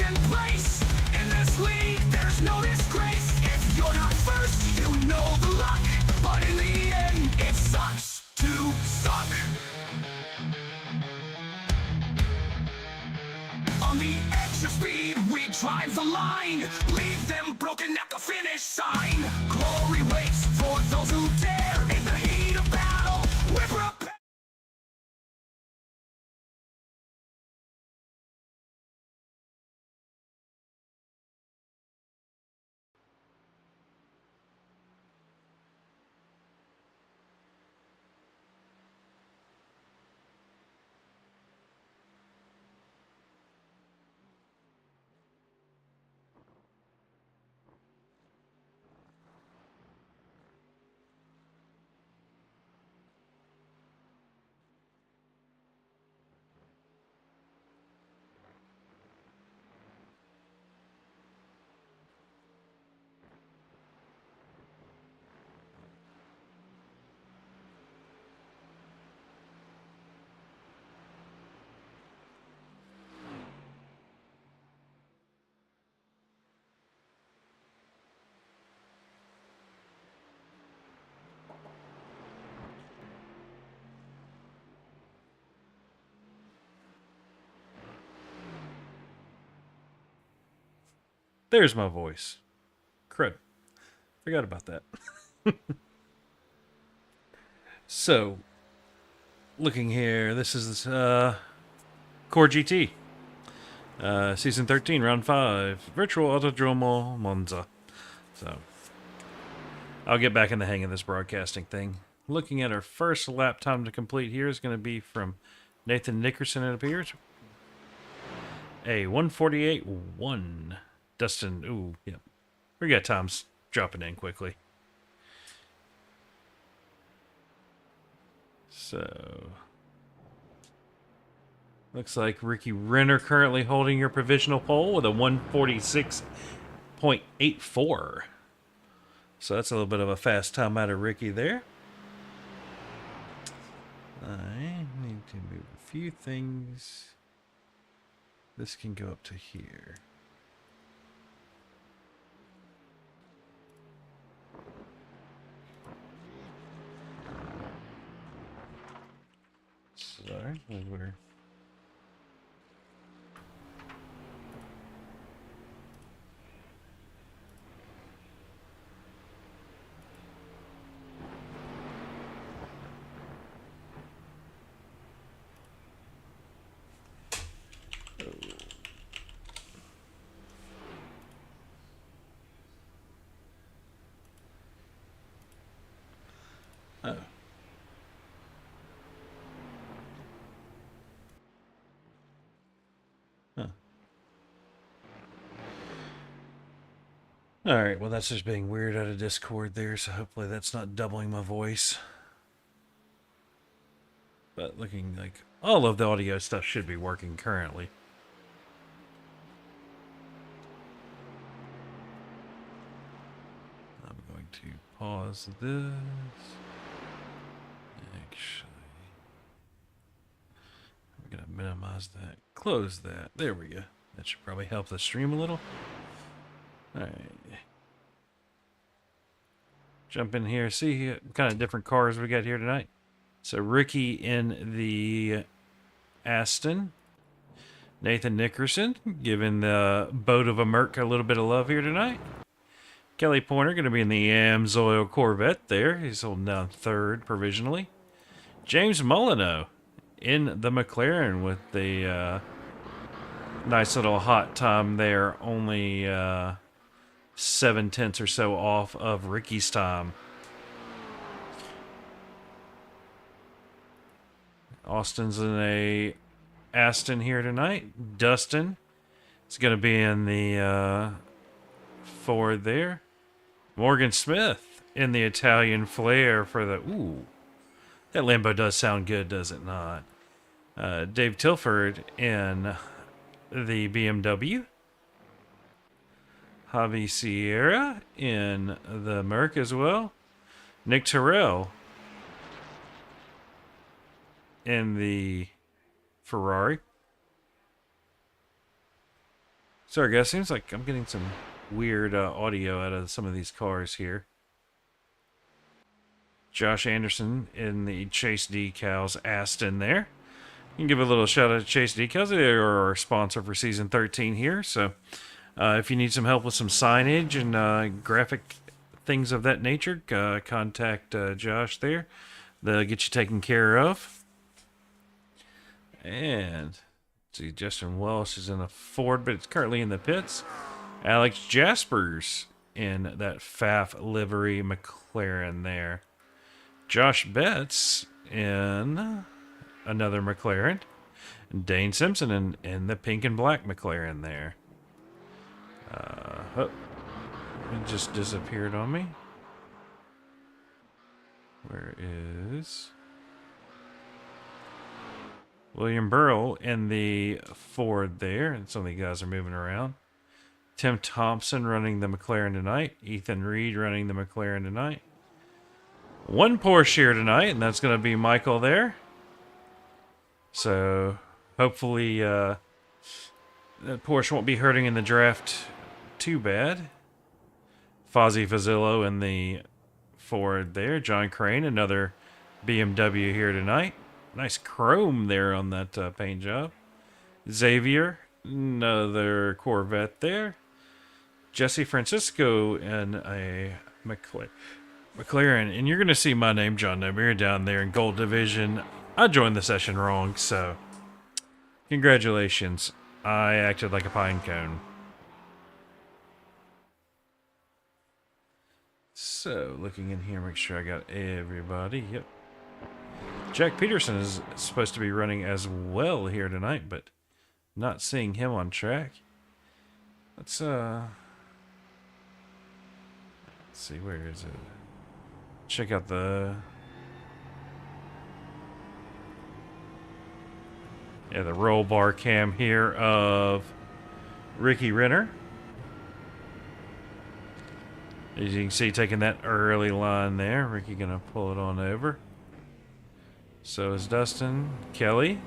second place. In this league, there's no disgrace. If you're not first, you know the luck. But in the end, it sucks to suck. On the edge of speed, we drive the line. Leave them broken at the finish sign. Glory waits for those who dare. In the heat of battle, we're prepared. There's my voice. Crud. Forgot about that. So, looking here, this is Core GT. Season 13, Round 5. Virtual Autodromo Monza. So, I'll get back in the hang of this broadcasting thing. Looking at our first lap time to complete here is going to be from Nathan Nickerson, it appears. A 148.1. Dustin, ooh, yeah. We got times dropping in quickly. So, looks like Ricky Renner currently holding your provisional pole with a 146.84. So that's a little bit of a fast time out of Ricky there. I need to move a few things. This can go up to here. Sorry, we're... Oh. Huh. Alright, well that's just being weird out of Discord there, so hopefully that's not doubling my voice. But looking like all of the audio stuff should be working currently. I'm going to pause this. Actually, I'm going to minimize that. Close that. There we go. That should probably help the stream a little. Alright. Jump in here. See what kind of different cars we got here tonight. So Ricky in the Astin. Nathan Nickerson giving the boat of a Merc a little bit of love here tonight. Kelly Pointer going to be in the Amsoil Corvette there. He's holding down third provisionally. James Molyneux in the McLaren with the nice little hot time there. Only 7/10 or so off of Ricky's time. Austin's in a Astin here tonight. Dustin is going to be in the Ford there. Morgan Smith in the Italian Flair for the... Ooh, that Lambo does sound good, does it not? Dave Tilford in the BMW. Javi Sierra in the Merc as well. Nick Terrell in the Ferrari. Sorry, guys. Seems like I'm getting some weird audio out of some of these cars here. Josh Anderson in the Chase Decals Astin there. You can give a little shout out to Chase Decals. They are our sponsor for season 13 here. So if you need some help with some signage and graphic things of that nature, contact Josh there. They'll get you taken care of. And see, Justin Welsh is in a Ford, but it's currently in the pits. Alex Jaspers in that Pfaff livery McLaren there. Josh Betts in another McLaren. And Dane Simpson in the pink and black McLaren there. Oh, it just disappeared on me. Where is William Burrow in the Ford there? And some of the guys are moving around. Tim Thompson running the McLaren tonight. Ethan Reed running the McLaren tonight. One Porsche here tonight, and that's going to be Michael there. So hopefully that Porsche won't be hurting in the draft too bad. Fozzie Fazillo in the Ford there. John Crane, another BMW here tonight. Nice chrome there on that paint job. Xavier, another Corvette there. Jesse Francisco in a McLaren. And you're going to see my name, John Namir, down there in Gold Division. I joined the session wrong, so congratulations. I acted like a pine cone. So, looking in here, make sure I got everybody. Yep. Jack Peterson is supposed to be running as well here tonight, but not seeing him on track. Let's see, where is it? Check out the roll bar cam here of Ricky Renner. As you can see, taking that early line there. Ricky gonna pull it on over. So is Dustin. Kelly.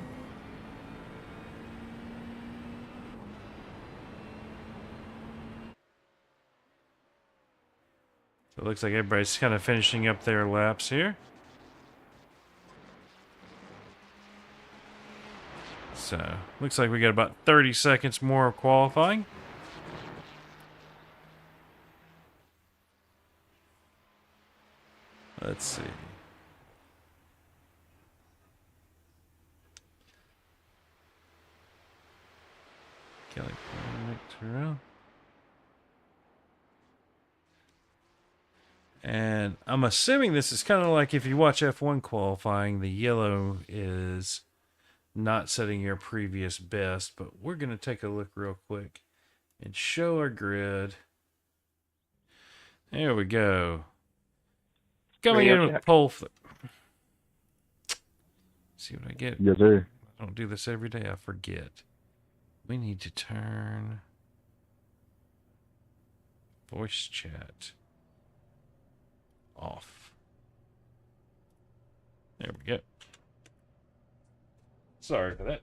So it looks like everybody's kind of finishing up their laps here. So, looks like we got about 30 seconds more of qualifying. Let's see. Kelly Terrell. And I'm assuming this is kind of like if you watch F1 qualifying, the yellow is not setting your previous best, but we're going to take a look real quick and show our grid. There we go. Coming in with pole flip. See what I get? Yes, sir. I don't do this every day. I forget. We need to turn voice chat off. There we go. Sorry for that.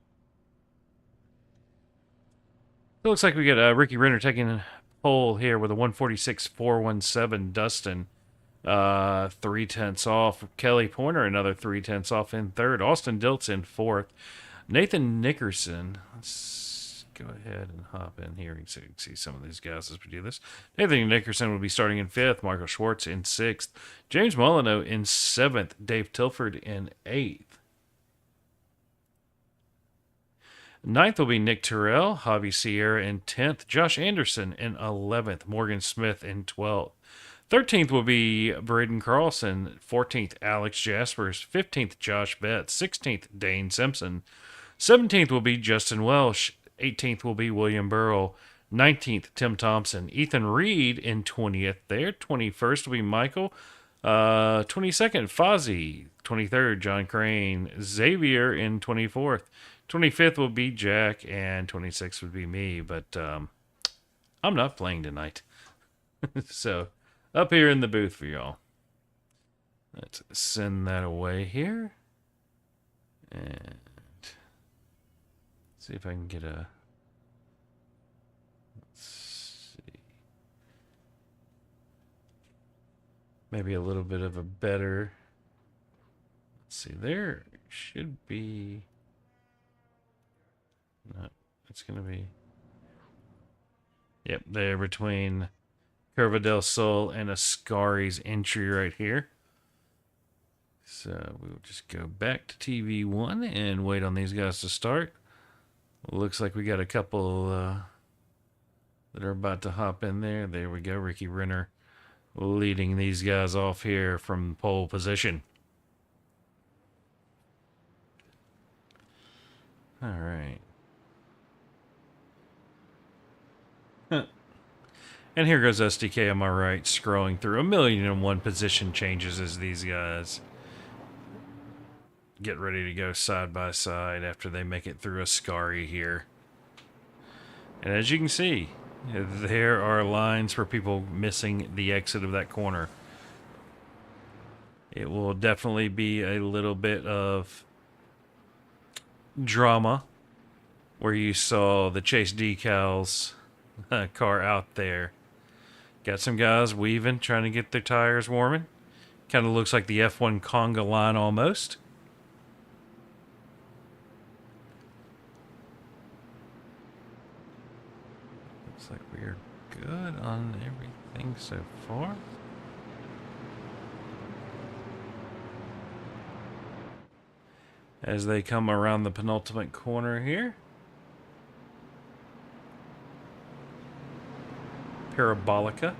It looks like we got Ricky Renner taking a pole here with a 146.417. Dustin, 0.3 off. Kelly Pointer, another 0.3 off in third. Austin Diltz in fourth. Nathan Nickerson. Let's go ahead and hop in here and see some of these guys as we do this. Nathan Nickerson will be starting in fifth. Michael Schwartz in sixth. James Molyneux in seventh. Dave Tilford in eighth. Ninth will be Nick Terrell, Javi Sierra in 10th, Josh Anderson in 11th, Morgan Smith in 12th. 13th will be Braden Carlson, 14th Alex Jaspers, 15th Josh Betts, 16th Dane Simpson, 17th will be Justin Welsh, 18th will be William Burrow, 19th Tim Thompson, Ethan Reed in 20th there, 21st will be Michael, 22nd Fozzie, 23rd John Crane, Xavier in 24th. 25th will be Jack, and 26th would be me, but I'm not playing tonight. So, up here in the booth for y'all. Let's send that away here. And see if I can get a maybe a little bit of a better. Let's see, there should be. No, it's going to be. Yep, there between Curva del Sol and Ascari's entry right here. So we'll just go back to TV1 and wait on these guys to start. Looks like we got a couple that are about to hop in there. There we go, Ricky Renner leading these guys off here from pole position. All right. And here goes SDK on my right, scrolling through 1,000,001 position changes as these guys get ready to go side by side after they make it through Ascari here. And as you can see, there are lines for people missing the exit of that corner. It will definitely be a little bit of drama where you saw the Chase Decals car out there. Got some guys weaving, trying to get their tires warming. Kind of looks like the F1 conga line almost. Looks like we're good on everything so far. As they come around the penultimate corner here. Parabolica.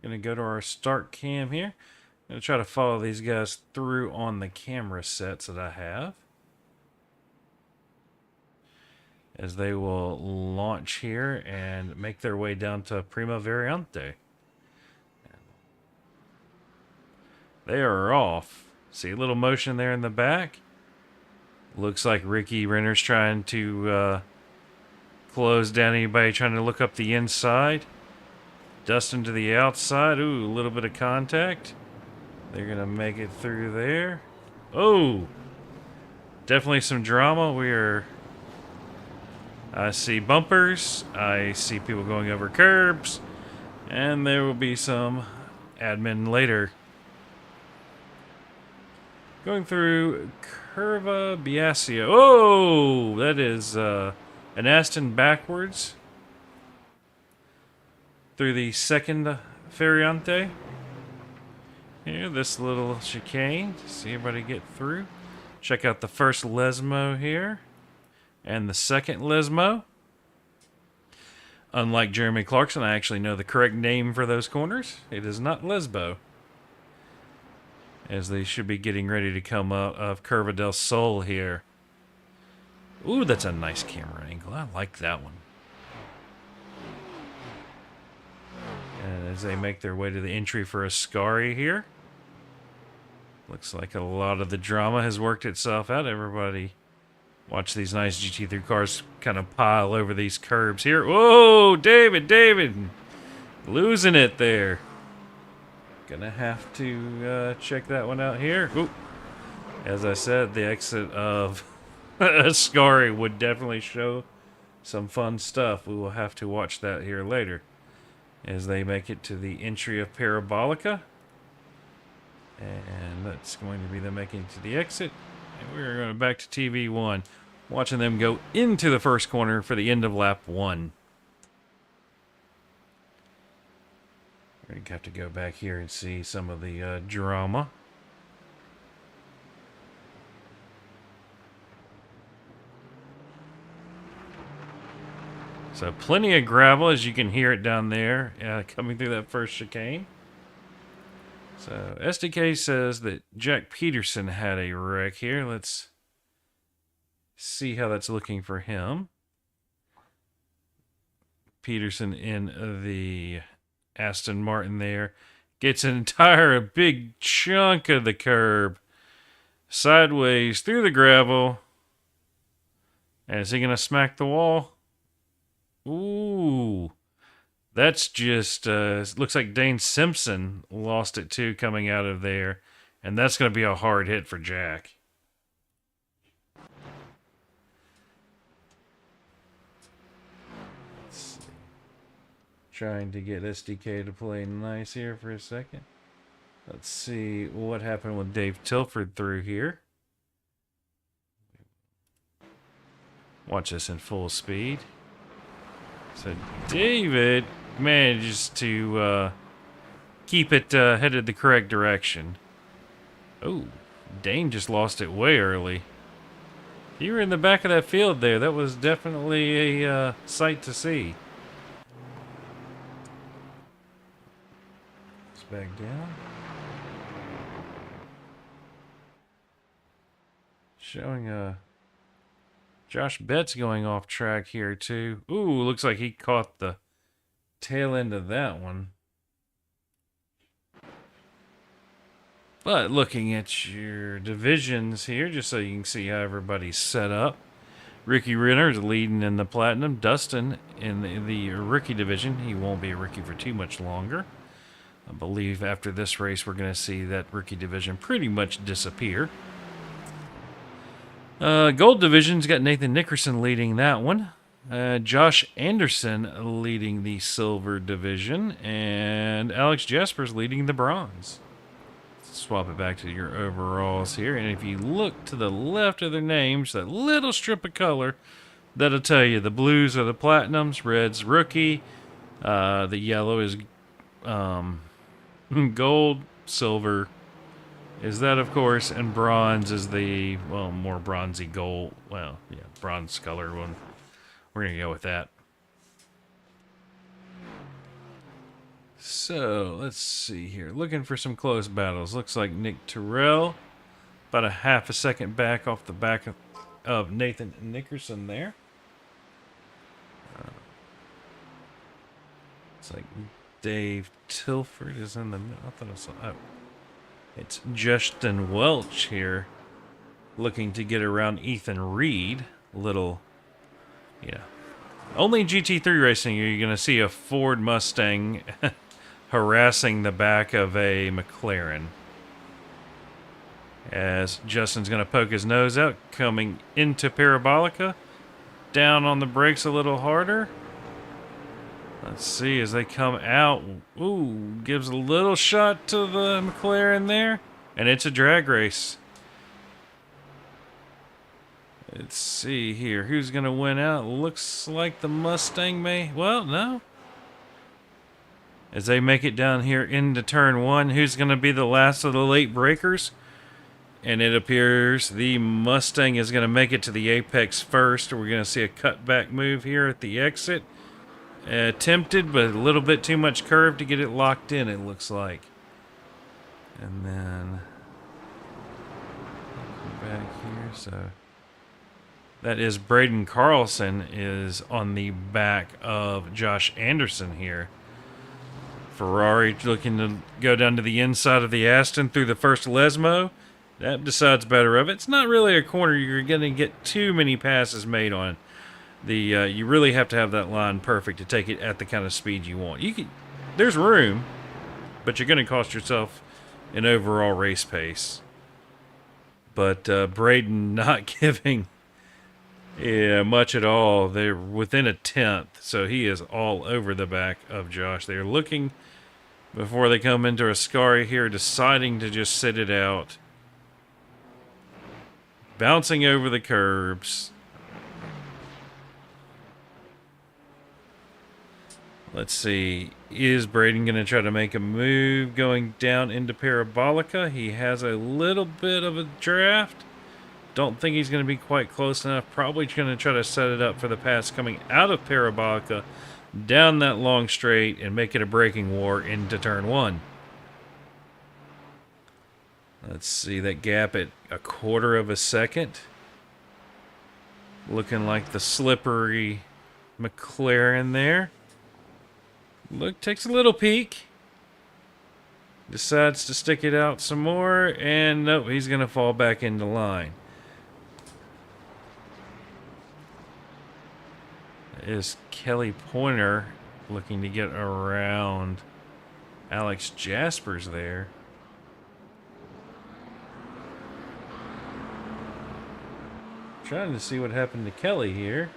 Gonna go to our start cam here. Gonna try to follow these guys through on the camera sets that I have. As they will launch here and make their way down to Prima Variante. They are off. See a little motion there in the back? Looks like Ricky Renner's trying to close down anybody trying to look up the inside. Dustin to the outside. Ooh, a little bit of contact. They're going to make it through there. Oh! Definitely some drama. I see bumpers. I see people going over curbs. And there will be some admin later. Going through Curva Biasio. Oh! That is an Astin backwards. Through the second Variante. Here, this little chicane. See everybody get through. Check out the first Lesmo here. And the second Lesmo. Unlike Jeremy Clarkson, I actually know the correct name for those corners. It is not Lesbo. As they should be getting ready to come out of Curva del Sol here. Ooh, that's a nice camera angle. I like that one. And as they make their way to the entry for Ascari here. Looks like a lot of the drama has worked itself out. Everybody watch these nice GT3 cars kind of pile over these curbs here. Whoa, David. Losing it there. Gonna have to check that one out here. Ooh. As I said, the exit of Ascari would definitely show some fun stuff. We will have to watch that here later. As they make it to the entry of Parabolica. And that's going to be them making it to the exit. And we're going back to TV1. Watching them go into the first corner for the end of lap 1. We're going to have to go back here and see some of the drama. So plenty of gravel, as you can hear it down there, coming through that first chicane. So SDK says that Jack Peterson had a wreck here. Let's see how that's looking for him. Peterson in the Aston Martin there. Gets an entire big chunk of the curb sideways through the gravel. And is he going to smack the wall? Ooh. That's just, looks like Dane Simpson lost it too coming out of there. And that's going to be a hard hit for Jack. Trying to get SDK to play nice here for a second. Let's see what happened with Dave Tilford through here. Watch this in full speed. So David manages to keep it headed the correct direction. Oh, Dane just lost it way early. You were in the back of that field there. That was definitely a sight to see. Let's back down. Showing Josh Betts going off track here too. Ooh, looks like he caught the tail end of that one. But looking at your divisions here, just so you can see how everybody's set up. Ricky Renner's leading in the Platinum. Dustin in the rookie division. He won't be a rookie for too much longer. I believe after this race we're going to see that rookie division pretty much disappear. Gold division's got Nathan Nickerson leading that one. Josh Anderson leading the silver division. And Alex Jaspers leading the bronze. Swap it back to your overalls here, and if you look to the left of their names, that little strip of color, that'll tell you the blues are the platinums, red's rookie, the yellow is gold, silver is that, of course, and bronze is the, well, more bronzy gold, well, yeah, bronze color one. We're gonna go with that. So, let's see here. Looking for some close battles. Looks like Nick Terrell, about a half a second back off the back of Nathan Nickerson there. It's like Dave Tilford is in the middle. I thought I saw, oh. It's Justin Welch here, looking to get around Ethan Reed. Little, yeah. Only in GT3 racing are you going to see a Ford Mustang harassing the back of a McLaren. As Justin's going to poke his nose out, coming into Parabolica. Down on the brakes a little harder. Let's see as they come out. Ooh, gives a little shot to the McLaren there. And it's a drag race. Let's see here. Who's going to win out? Looks like the Mustang may... Well, no. As they make it down here into turn one, who's going to be the last of the late breakers? And it appears the Mustang is going to make it to the apex first. We're going to see a cutback move here at the exit. Attempted, but a little bit too much curve to get it locked in, it looks like. And then... back here, so... That is Braden Carlson is on the back of Josh Anderson here. Ferrari looking to go down to the inside of the Astin through the first Lesmo. That decides better of it. It's not really a corner you're going to get too many passes made on. You really have to have that line perfect to take it at the kind of speed you want. There's room, but you're going to cost yourself an overall race pace. But Braden not giving much at all. They're within a tenth, so he is all over the back of Josh. They're looking before they come into Ascari here, deciding to just sit it out. Bouncing over the curbs. Let's see. Is Braden going to try to make a move going down into Parabolica? He has a little bit of a draft. Don't think he's going to be quite close enough. Probably going to try to set it up for the pass coming out of Parabolica, down that long straight, and make it a braking war into turn one. Let's see that gap at a quarter of a second. Looking like the slippery McLaren there. Look, takes a little peek. Decides to stick it out some more, and nope, he's going to fall back into line. Is Kelly Pointer looking to get around Alex Jaspers there. Trying to see what happened to Kelly here.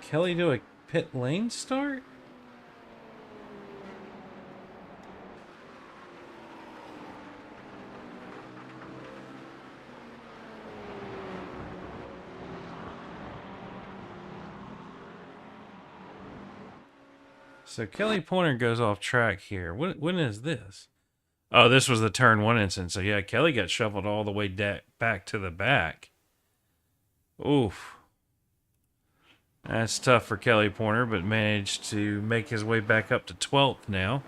Kelly do a pit lane start? So Kelly Pointer goes off track here. When is this? Oh, this was the turn 1 incident. So yeah, Kelly got shuffled all the way back to the back. Oof. That's tough for Kelly Pointer, but managed to make his way back up to 12th now.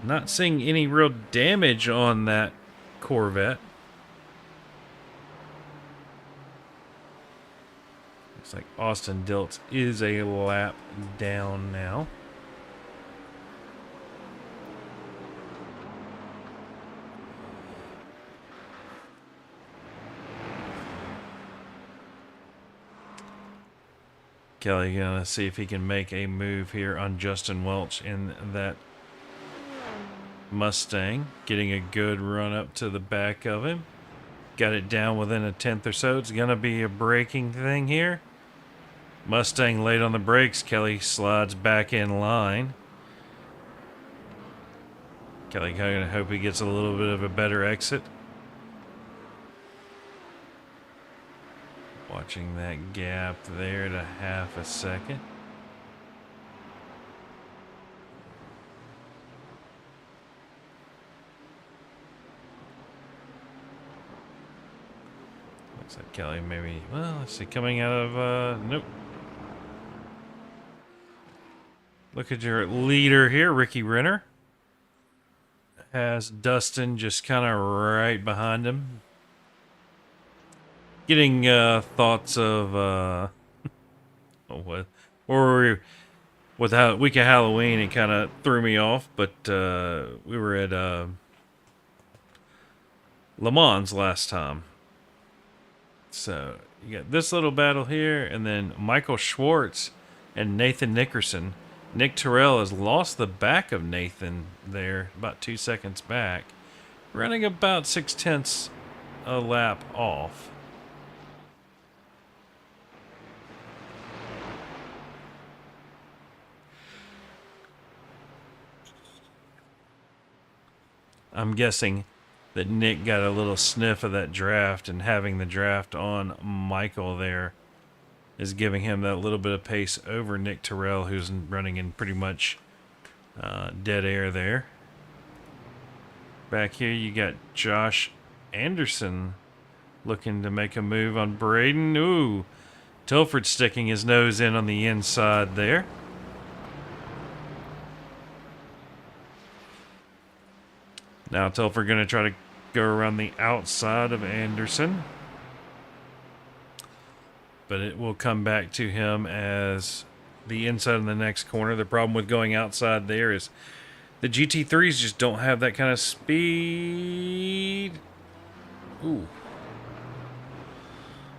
Not seeing any real damage on that Corvette. Looks like Austin Diltz is a lap down now. Kelly gonna see if he can make a move here on Justin Welch in that Mustang. Getting a good run up to the back of him. Got it down within a tenth or so. It's gonna be a braking thing here. Mustang late on the brakes. Kelly slides back in line. Kelly gonna hope he gets a little bit of a better exit. Watching that gap there to half a second. Looks like Kelly maybe, well, let's see, coming out of, nope. Look at your leader here, Ricky Renner. Has Dustin just kind of right behind him. Getting thoughts of what or with how week of Halloween, it kind of threw me off. But we were at Le Mans last time, so you got this little battle here, and then Michael Schwartz and Nathan Nickerson. Nick Terrell has lost the back of Nathan there, about 2 seconds back, running about 0.6 a lap off. I'm guessing that Nick got a little sniff of that draft, and having the draft on Michael there is giving him that little bit of pace over Nick Terrell, who's running in pretty much dead air there. Back here you got Josh Anderson looking to make a move on Braden. Ooh, Tilford sticking his nose in on the inside there. Now Telfer going to try to go around the outside of Anderson. But it will come back to him as the inside in the next corner. The problem with going outside there is the GT3s just don't have that kind of speed. Ooh.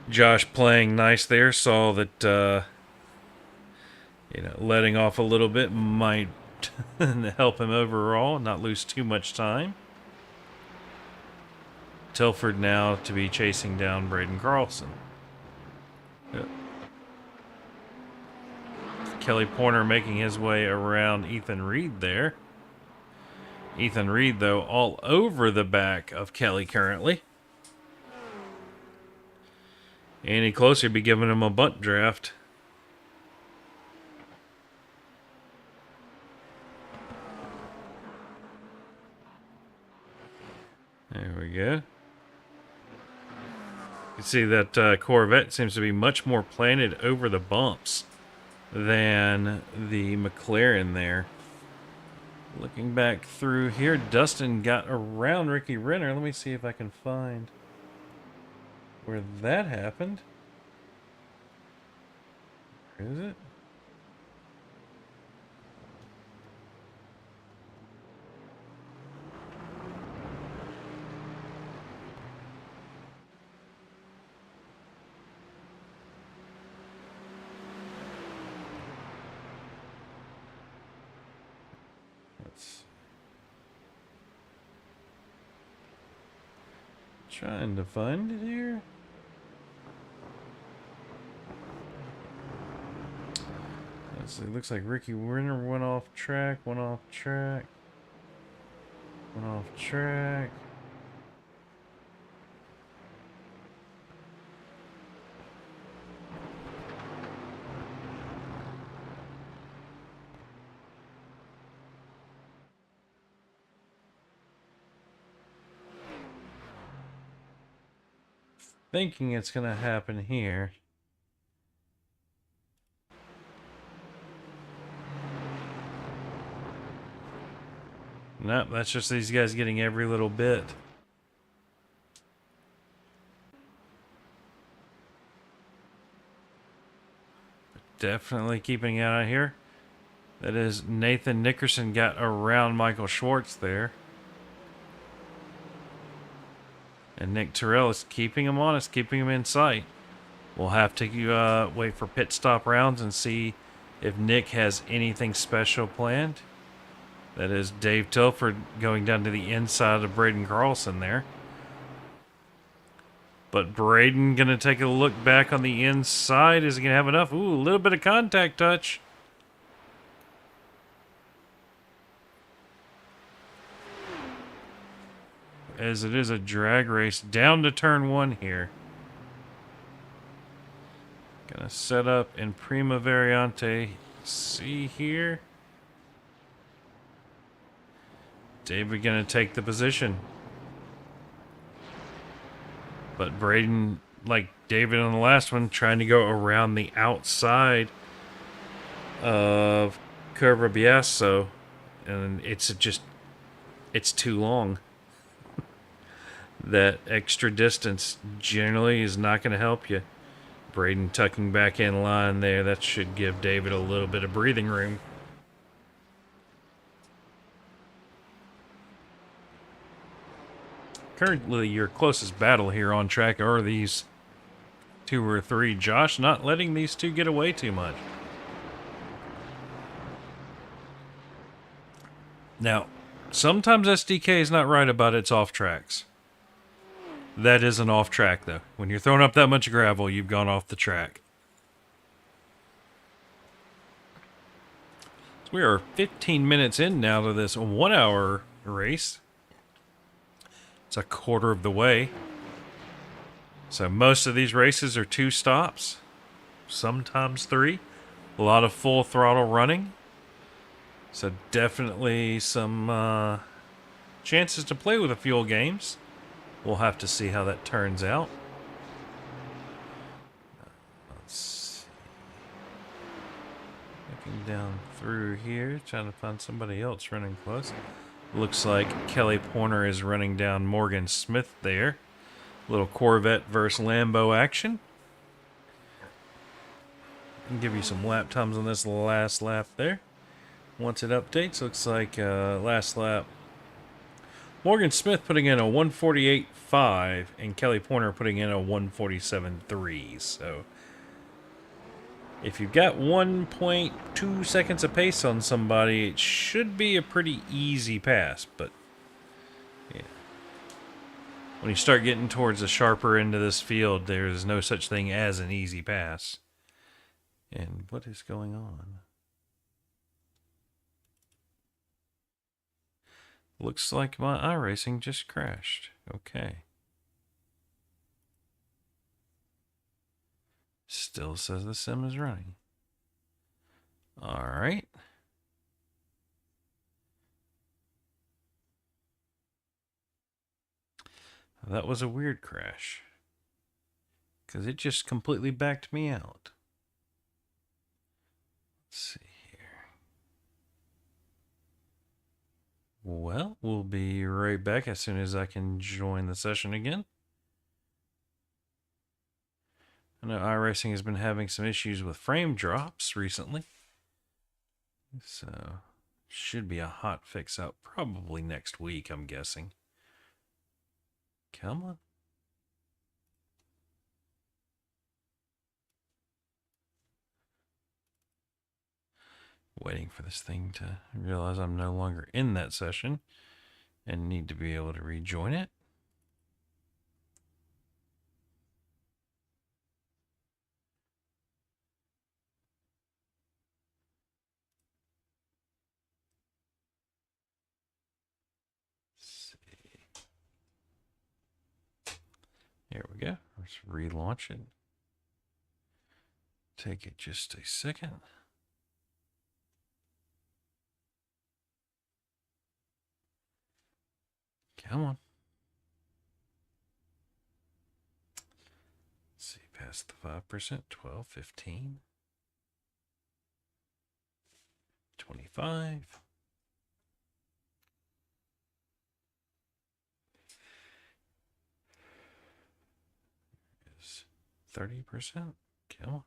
Josh playing nice there. Saw that, letting off a little bit might help him overall, not lose too much time. Tilford now to be chasing down Braden Carlson. Yep. Kelly Pointer making his way around Ethan Reed there. Ethan Reed, though, all over the back of Kelly currently. Any closer, be giving him a bunt draft. There we go. You can see that Corvette seems to be much more planted over the bumps than the McLaren there. Looking back through here, Dustin got around Ricky Renner. Let me see if I can find where that happened. Where is it? Trying to find it here. Let's see, looks like Ricky Winner went off track, went off track. Thinking it's gonna happen here. Nope, that's just these guys getting every little bit. Definitely keeping it out of here. That is, Nathan Nickerson got around Michael Schwartz there. And Nick Terrell is keeping him honest, keeping him in sight. We'll have to wait for pit stop rounds and see if Nick has anything special planned. That is Dave Tilford going down to the inside of Braden Carlson there. But Braden going to take a look back on the inside. Is he going to have enough? Ooh, a little bit of contact touch. As it is a drag race down to turn one here. Gonna set up in Prima Variante. See here. David gonna take the position. But Braden, like David on the last one, trying to go around the outside of Curva Biaso. And it's too long. That extra distance generally is not going to help you. Braden tucking back in line there. That should give David a little bit of breathing room. Currently, your closest battle here on track are these 2 or 3. Josh not letting these 2 get away too much. Now, sometimes SDK is not right about its off tracks. That is an off track, though. When you're throwing up that much gravel, you've gone off the track. So we are 15 minutes in now to this 1-hour race. It's a quarter of the way. So most of these races are 2 stops, sometimes 3. A lot of full throttle running. So definitely some chances to play with the fuel games. We'll have to see how that turns out. Let's see. Looking down through here, trying to find somebody else running close. Looks like Kelly Porter is running down Morgan Smith there. Little Corvette versus Lambo action. I'll give you some lap times on this last lap there. Once it updates, looks like last lap. Morgan Smith putting in a 148.5 and Kelly Porter putting in a 147.3. So if you've got 1.2 seconds of pace on somebody, it should be a pretty easy pass. But yeah, when you start getting towards the sharper end of this field, there's no such thing as an easy pass. And what is going on? Looks like my iRacing just crashed. Okay. Still says the sim is running. Alright. That was a weird crash. Because it just completely backed me out. Let's see. Well, we'll be right back as soon as I can join the session again. I know iRacing has been having some issues with frame drops recently. So, should be a hot fix out probably next week, I'm guessing. Come on. Waiting for this thing to realize I'm no longer in that session and need to be able to rejoin it. Here we go. Let's relaunch it. Take it just a second. Come on. Let's see, past the 5%, 12, 15, 25. Is 30%. Come on.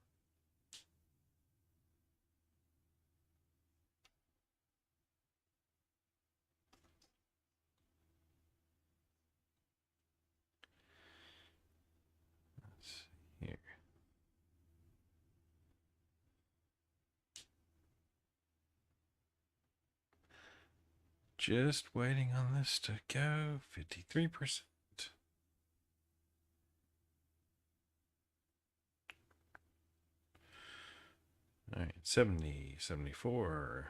Here. Just waiting on this to go. 53%. All right, 70, 74.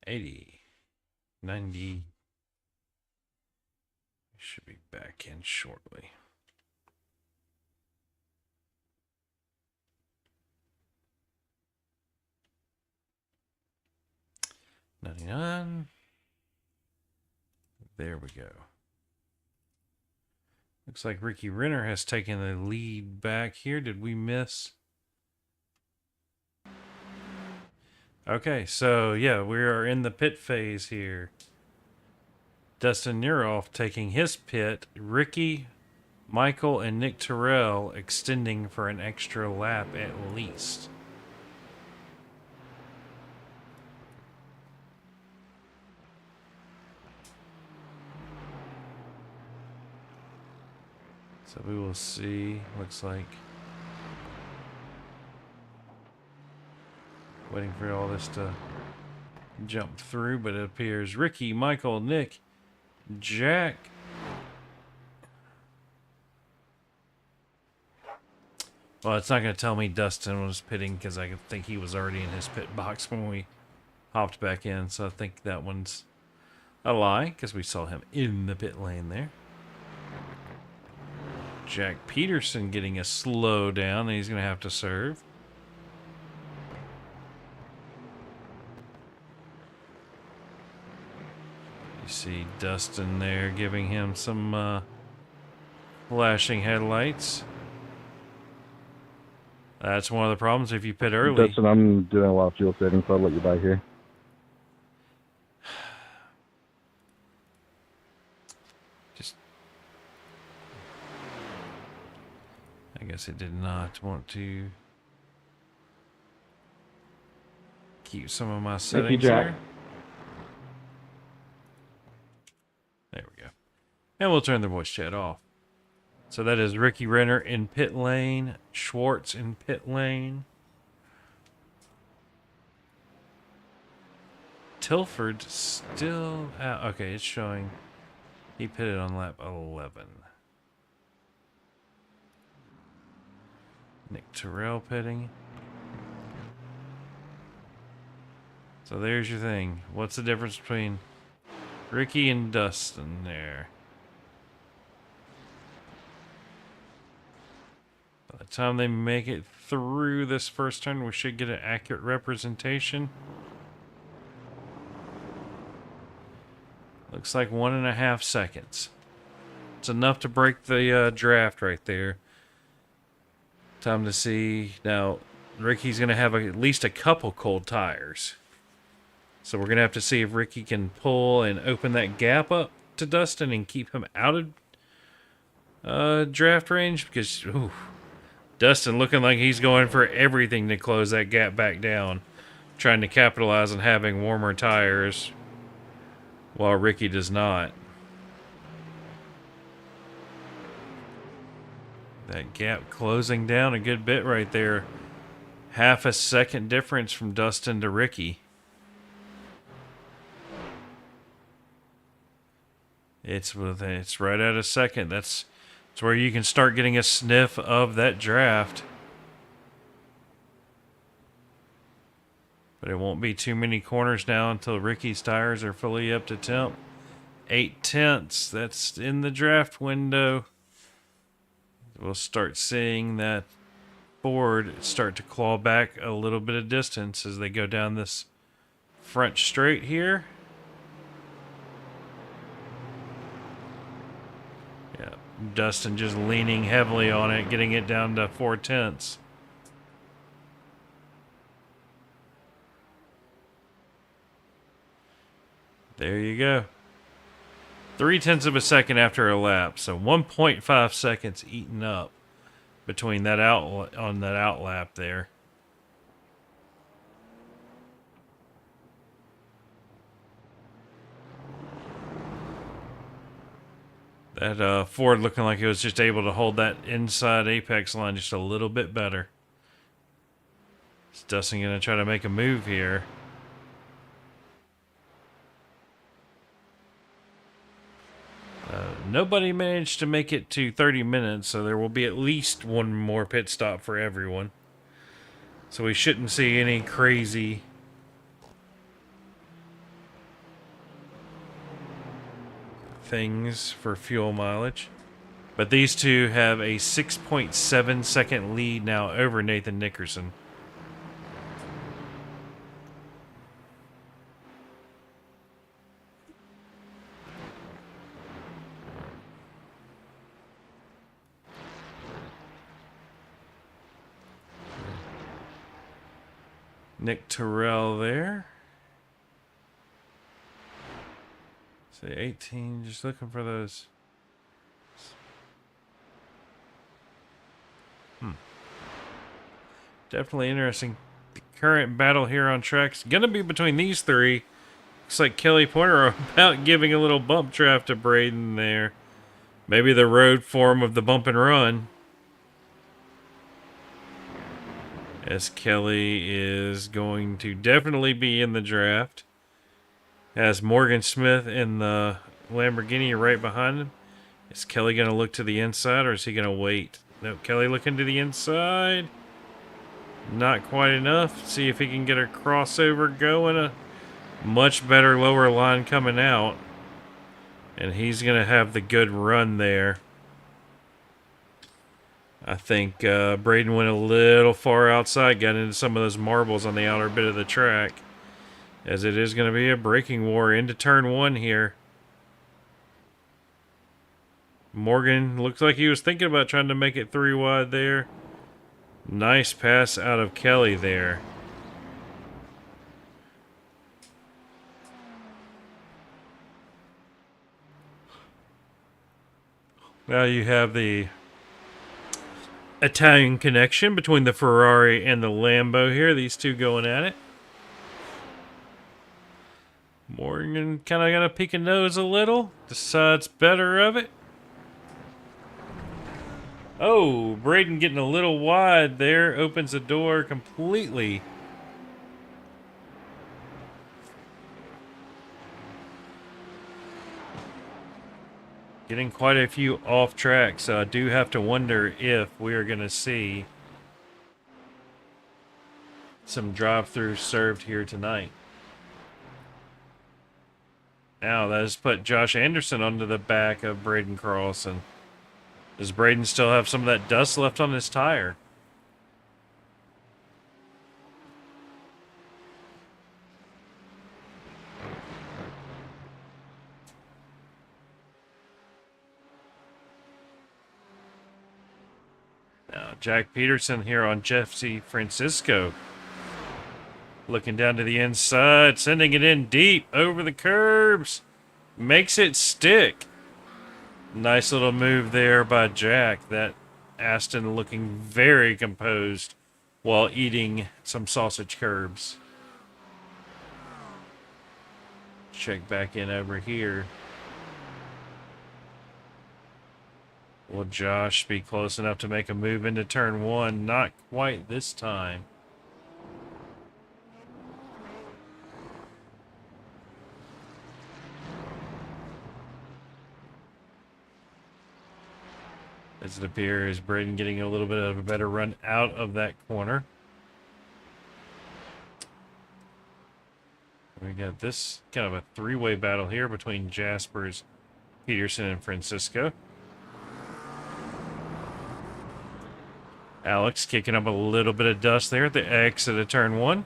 80, 90. Should be back in shortly. $99. There we go. Looks like Ricky Renner has taken the lead back here. Did we miss? Okay, so yeah, we are in the pit phase here. Dustin Neroff taking his pit. Ricky, Michael, and Nick Terrell extending for an extra lap at least. So we will see. Looks like waiting for all this to jump through, but it appears Ricky, Michael, Nick, Jack. Well, it's not going to tell me Dustin was pitting because I think he was already in his pit box when we hopped back in. So I think that one's a lie because we saw him in the pit lane there. Jack Peterson getting a slow down, and he's going to have to serve. You see Dustin there giving him some flashing headlights. That's one of the problems if you pit early. Dustin, I'm doing a lot of fuel saving, so I'll let you by here. I guess it did not want to keep some of my settings there. There we go. And we'll turn the voice chat off. So that is Ricky Renner in pit lane, Schwartz in pit lane. Tilford still out. Okay, it's showing he pitted on lap 11. Nick Terrell pitting. So there's your thing. What's the difference between Ricky and Dustin there? By the time they make it through this first turn, we should get an accurate representation. Looks like 1.5 seconds. It's enough to break the draft right there. Time to see. Now, Ricky's going to have at least a couple cold tires. So we're going to have to see if Ricky can pull and open that gap up to Dustin and keep him out of draft range. Because, ooh, Dustin looking like he's going for everything to close that gap back down. Trying to capitalize on having warmer tires while Ricky does not. That gap closing down a good bit right there. Half a second difference from Dustin to Ricky. It's right at a second. That's where you can start getting a sniff of that draft. But it won't be too many corners now until Ricky's tires are fully up to temp. 8/10, that's in the draft window. We'll start seeing that Ford start to claw back a little bit of distance as they go down this front straight here. Yeah, Dustin just leaning heavily on it, getting it down to 4/10. There you go. 0.3 of a second after a lap, so 1.5 seconds eaten up between that on that outlap there. That Ford looking like it was just able to hold that inside apex line just a little bit better. Is Dustin going to try to make a move here? Nobody managed to make it to 30 minutes, so there will be at least one more pit stop for everyone. So we shouldn't see any crazy things for fuel mileage. But these two have a 6.7 second lead now over Nathan Nickerson. Nick Terrell there. Say 18, just looking for those. Definitely interesting. The current battle here on track's gonna be between these three. Looks like Kelly Pointer about giving a little bump draft to Braden there. Maybe the road form of the bump and run. As Kelly is going to definitely be in the draft. Has Morgan Smith in the Lamborghini right behind him. Is Kelly going to look to the inside or is he going to wait? No, Kelly looking to the inside. Not quite enough. See if he can get a crossover going. A much better lower line coming out. And he's going to have the good run there. I think Braden went a little far outside, got into some of those marbles on the outer bit of the track. As it is going to be a braking war into turn one here. Morgan looks like he was thinking about trying to make it 3 wide there. Nice pass out of Kelly there. Now you have the Italian connection between the Ferrari and the Lambo here. These two going at it. Morgan kind of gonna peek a nose a little. Decides better of it. Oh, Braden getting a little wide there. Opens the door completely. Getting quite a few off track, so I do have to wonder if we are going to see some drive-throughs served here tonight. Now, that has put Josh Anderson onto the back of Braden Carlson. Does Braden still have some of that dust left on his tire? Now, Jack Peterson here on Jesse Francisco. Looking down to the inside, sending it in deep over the curbs. Makes it stick. Nice little move there by Jack. That Astin looking very composed while eating some sausage curbs. Check back in over here. Will Josh be close enough to make a move into turn one? Not quite this time. As it appears, Braden getting a little bit of a better run out of that corner. We got this kind of a three-way battle here between Jaspers, Peterson, and Francisco. Alex kicking up a little bit of dust there at the exit of turn 1.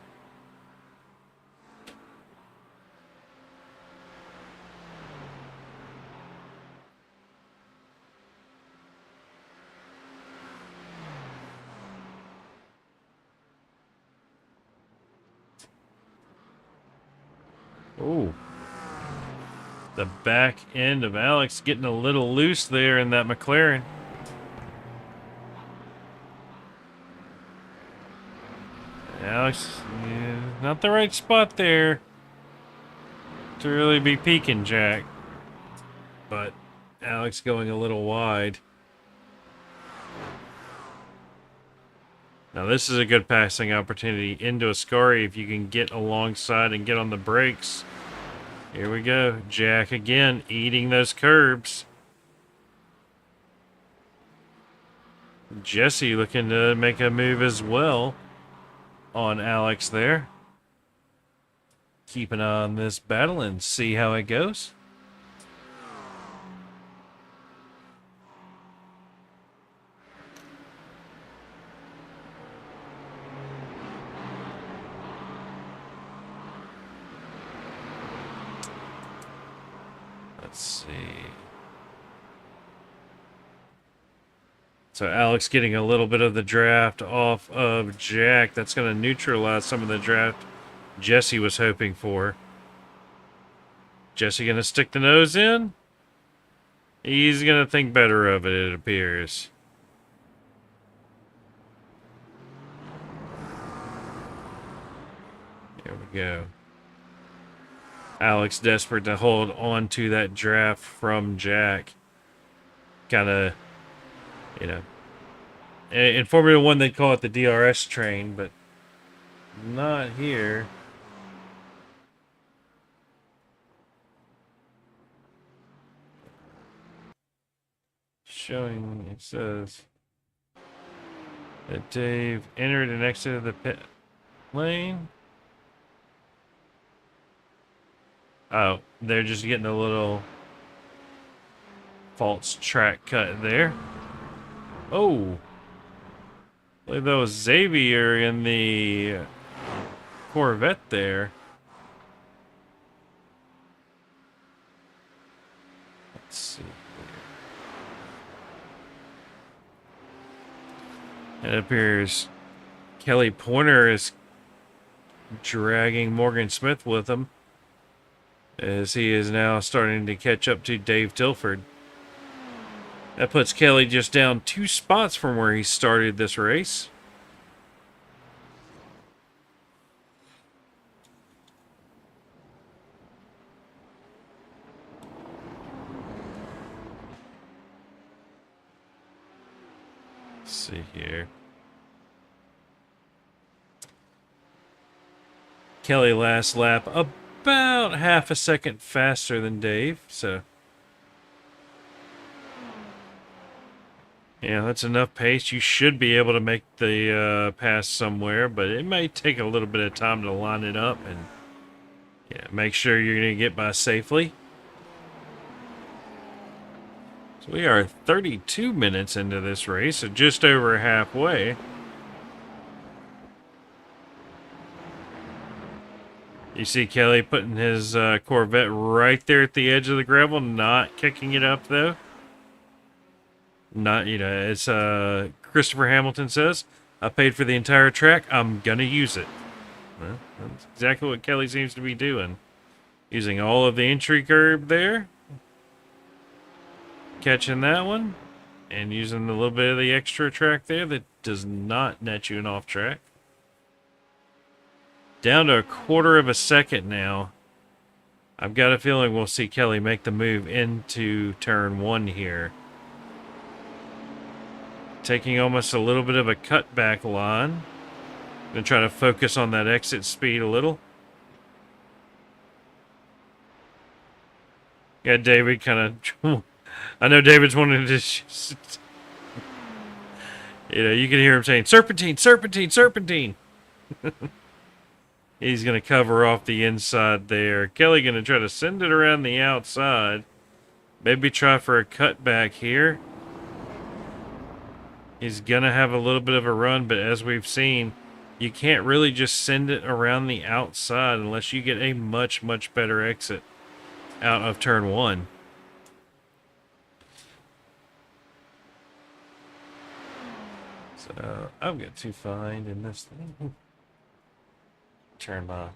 Oh. The back end of Alex getting a little loose there in that McLaren. Alex, yeah, not the right spot there to really be peeking Jack. But Alex going a little wide. Now this is a good passing opportunity into Ascari if you can get alongside and get on the brakes. Here we go. Jack again eating those curbs. Jesse looking to make a move as well on Alex there. Keep an eye on this battle and see how it goes. Let's see. So Alex getting a little bit of the draft off of Jack. That's going to neutralize some of the draft Jesse was hoping for. Jesse going to stick the nose in? He's going to think better of it, it appears. There we go. Alex desperate to hold on to that draft from Jack. Kind of, you know, in Formula 1 they call it the DRS train, but not here. Showing, it says that Dave entered and exited the pit lane. Oh, they're just getting a little false track cut there. Oh, I believe that was Xavier in the Corvette there. Let's see. It appears Kelly Pointer is dragging Morgan Smith with him, as he is now starting to catch up to Dave Tilford. That puts Kelly just down 2 spots from where he started this race. Let's see here. Kelly last lap about half a second faster than Dave, so yeah, that's enough pace. You should be able to make the pass somewhere, but it may take a little bit of time to line it up and yeah, make sure you're going to get by safely. So we are 32 minutes into this race, so just over halfway. You see Kelly putting his Corvette right there at the edge of the gravel, not kicking it up though. Not, you know, as Christopher Hamilton says, I paid for the entire track, I'm gonna use it. Well, that's exactly what Kelly seems to be doing. Using all of the entry curb there. Catching that one. And using a little bit of the extra track there that does not net you an off track. Down to a quarter of a second now. I've got a feeling we'll see Kelly make the move into turn 1 here. Taking almost a little bit of a cutback line. Gonna try to focus on that exit speed a little. Yeah, David kind of... I know David's wanting to... you know, you can hear him saying, serpentine, serpentine, serpentine. He's going to cover off the inside there. Kelly going to try to send it around the outside. Maybe try for a cutback here. He's going to have a little bit of a run, but as we've seen, you can't really just send it around the outside unless you get a much, much better exit out of turn 1. So I've got to find in this thing. Turn my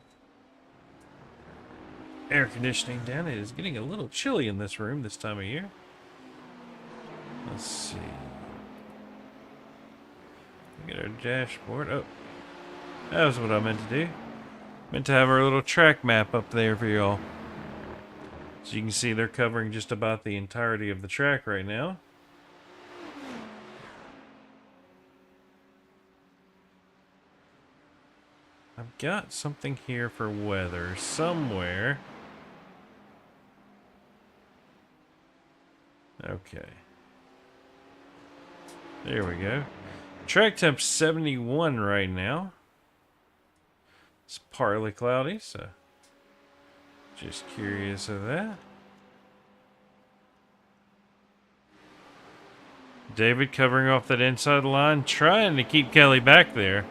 air conditioning down. It is getting a little chilly in this room this time of year. Let's see. We get our dashboard. Oh, that was what I meant to do. Meant to have our little track map up there for y'all. So you can see they're covering just about the entirety of the track right now. I've got something here for weather somewhere. Okay. There we go. Track temp 71 right now. It's partly cloudy, so just curious of that. David covering off that inside line, trying to keep Kelly back there.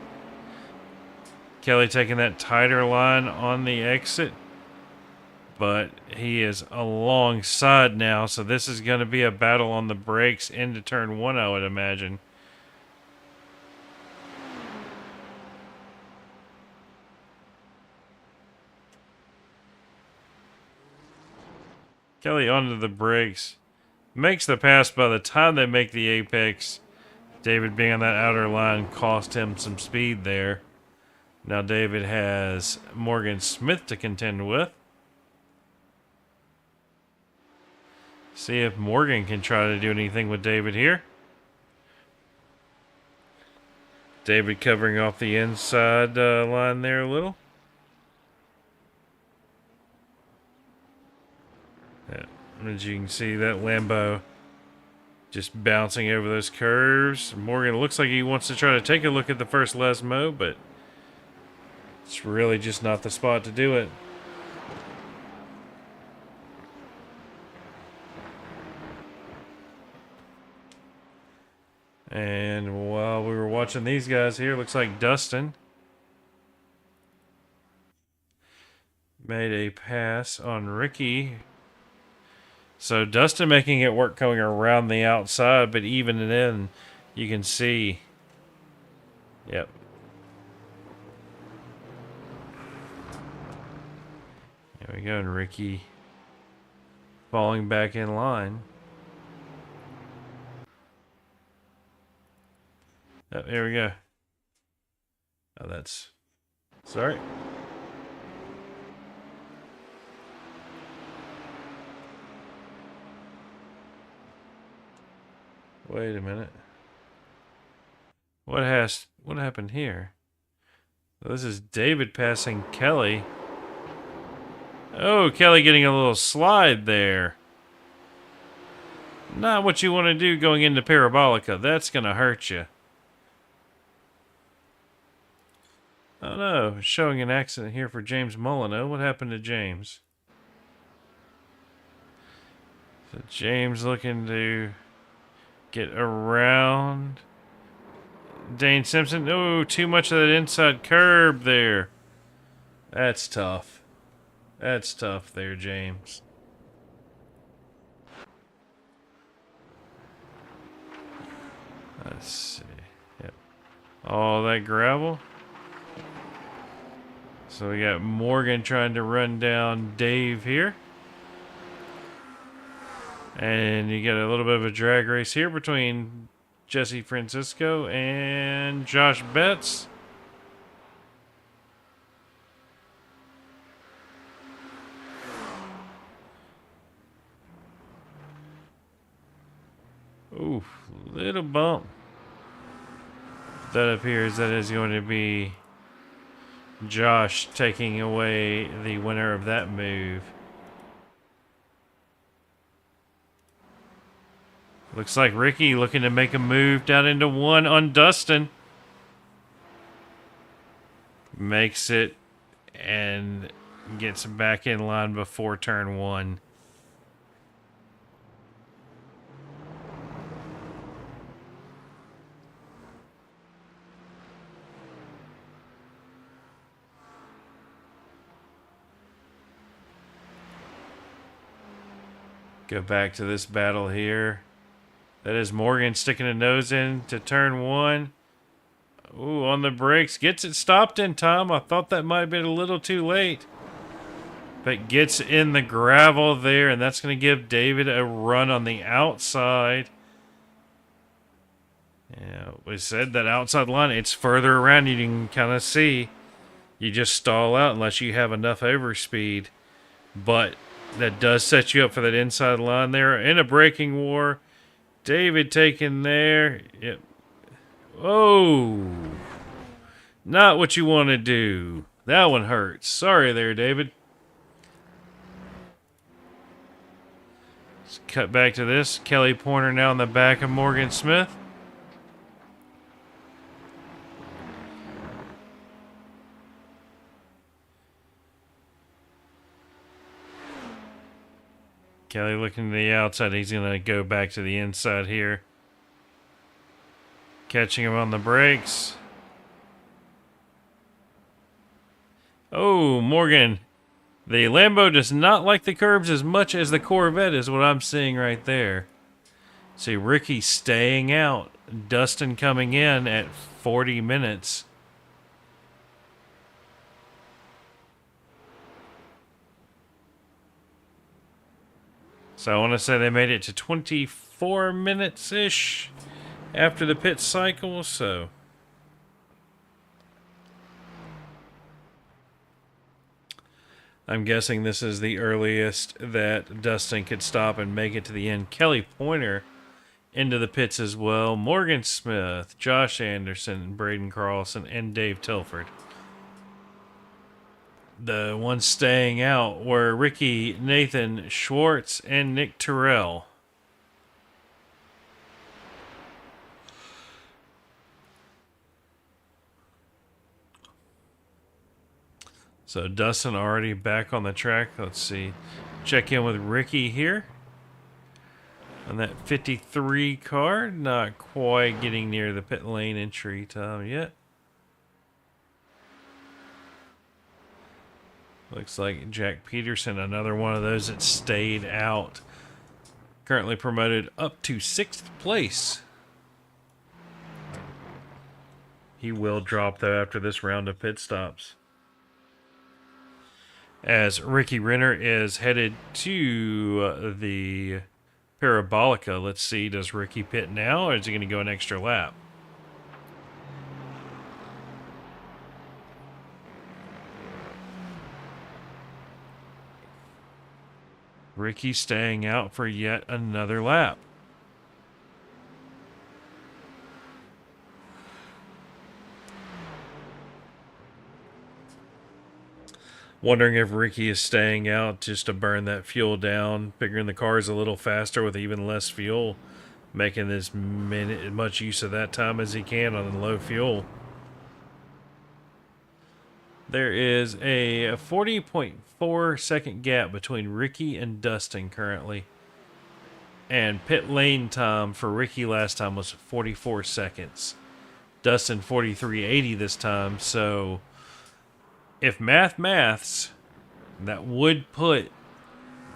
Kelly taking that tighter line on the exit, but he is alongside now, so this is going to be a battle on the brakes into turn 1, I would imagine. Kelly onto the brakes. Makes the pass by the time they make the apex. David being on that outer line cost him some speed there. Now David has Morgan Smith to contend with. See if Morgan can try to do anything with David here. David covering off the inside line there a little. Yeah. As you can see, that Lambo just bouncing over those curves. Morgan looks like he wants to try to take a look at the first Lesmo, but it's really just not the spot to do it. And while we were watching these guys here, looks like Dustin made a pass on Ricky. So Dustin making it work going around the outside, but even then you can see, yep. There we go, and Ricky falling back in line. Oh, there we go. Oh, that's... Sorry. Wait a minute. What happened here? Well, this is David passing Kelly. Oh, Kelly getting a little slide there. Not what you want to do going into Parabolica. That's going to hurt you. Oh no, showing an accident here for James Molyneux. What happened to James? So James looking to get around Dane Simpson. Oh, too much of that inside curb there. That's tough. That's tough there, James. Let's see. Yep. All that gravel. So we got Morgan trying to run down Dave here. And you get a little bit of a drag race here between Jesse Francisco and Josh Betts. Ooh, little bump. That appears that is going to be Josh taking away the winner of that move. Looks like Ricky looking to make a move down into 1 on Dustin. Makes it and gets back in line before turn 1. Go back to this battle here. That is Morgan sticking a nose in to turn 1. Ooh, on the brakes. Gets it stopped in time. I thought that might have been a little too late. But gets in the gravel there, and that's going to give David a run on the outside. Yeah, we said that outside line, it's further around. You can kind of see. You just stall out unless you have enough overspeed. But that does set you up for that inside line there. In a braking war. David taken there. Yep. Oh. Not what you want to do. That one hurts. Sorry there, David. Let's cut back to this. Kelly Pointer now in the back of Morgan Smith. Kelly looking to the outside. He's going to go back to the inside here. Catching him on the brakes. Oh, Morgan. The Lambo does not like the curbs as much as the Corvette is what I'm seeing right there. See, Ricky staying out. Dustin coming in at 40 minutes. So I want to say they made it to 24 minutes-ish after the pit cycle, so... I'm guessing this is the earliest that Dustin could stop and make it to the end. Kelly Pointer into the pits as well. Morgan Smith, Josh Anderson, Braden Carlson, and Dave Tilford. The ones staying out were Ricky, Nathan Schwartz, and Nick Terrell. So Dustin already back on the track. Let's see. Check in with Ricky here. On that 53 car. Not quite getting near the pit lane entry time yet. Looks like Jack Peterson, another one of those that stayed out. Currently promoted up to 6th place. He will drop, though, after this round of pit stops. As Ricky Renner is headed to the Parabolica. Let's see, does Ricky pit now, or is he going to go an extra lap? Ricky staying out for yet another lap. Wondering if Ricky is staying out just to burn that fuel down, figuring the car is a little faster with even less fuel, making as much use of that time as he can on low fuel. There is a 40.4 second gap between Ricky and Dustin currently. And pit lane time for Ricky last time was 44 seconds. Dustin 43.80 this time, so... if maths, that would put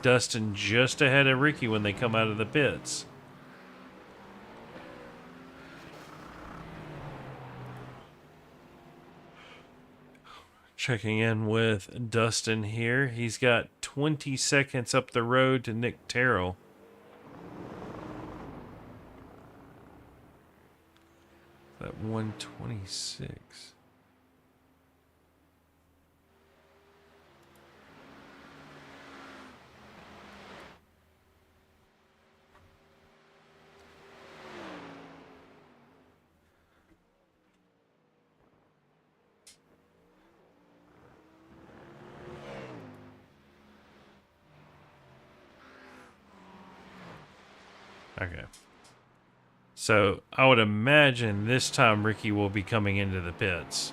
Dustin just ahead of Ricky when they come out of the pits. Checking in with Dustin here. He's got 20 seconds up the road to Nick Terrell. That 126. Okay. So I would imagine this time Ricky will be coming into the pits.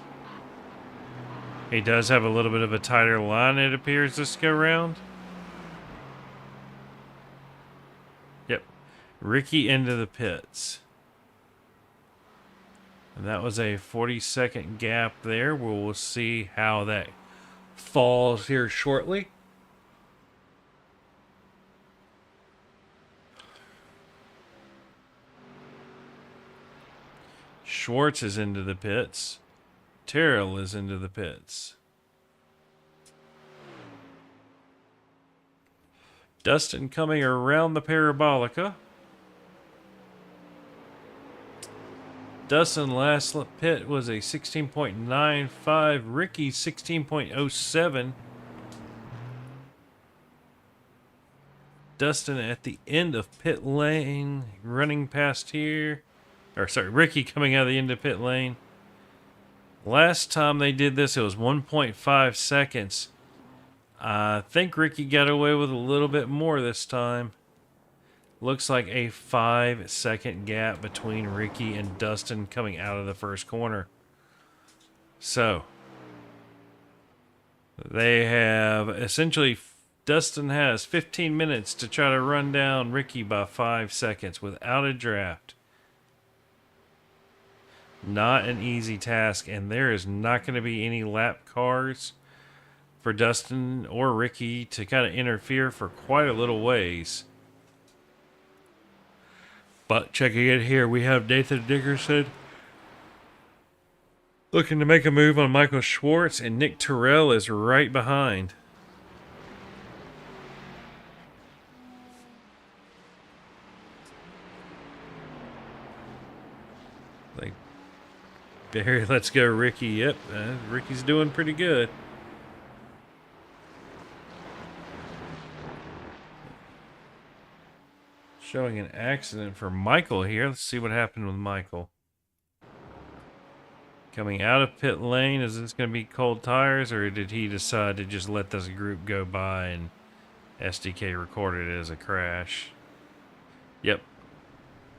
He does have a little bit of a tighter line, it appears, this go round. Yep. Ricky into the pits. And that was a 40-second gap there. We'll see how that falls here shortly. Schwartz is into the pits. Terrell is into the pits. Dustin coming around the parabolica. Dustin last pit was a 16.95. Ricky 16.07. Dustin at the end of pit lane, running past here. Or sorry, Ricky coming out of the end of pit lane. Last time they did this, it was 1.5 seconds. I think Ricky got away with a little bit more this time. Looks like a 5-second gap between Ricky and Dustin coming out of the first corner. So, they have essentially, Dustin has 15 minutes to try to run down Ricky by 5 seconds without a draft. Not an easy task, and there is not going to be any lap cars for Dustin or Ricky to kind of interfere for quite a little ways. But checking it here, we have Nathan Dickerson looking to make a move on Michael Schwartz, and Nick Terrell is right behind. Like, there, let's go, Ricky. Yep, Ricky's doing pretty good. Showing an accident for Michael here. Let's see what happened with Michael. Coming out of pit lane, is this going to be cold tires, or did he decide to just let this group go by and SDK recorded it as a crash? Yep.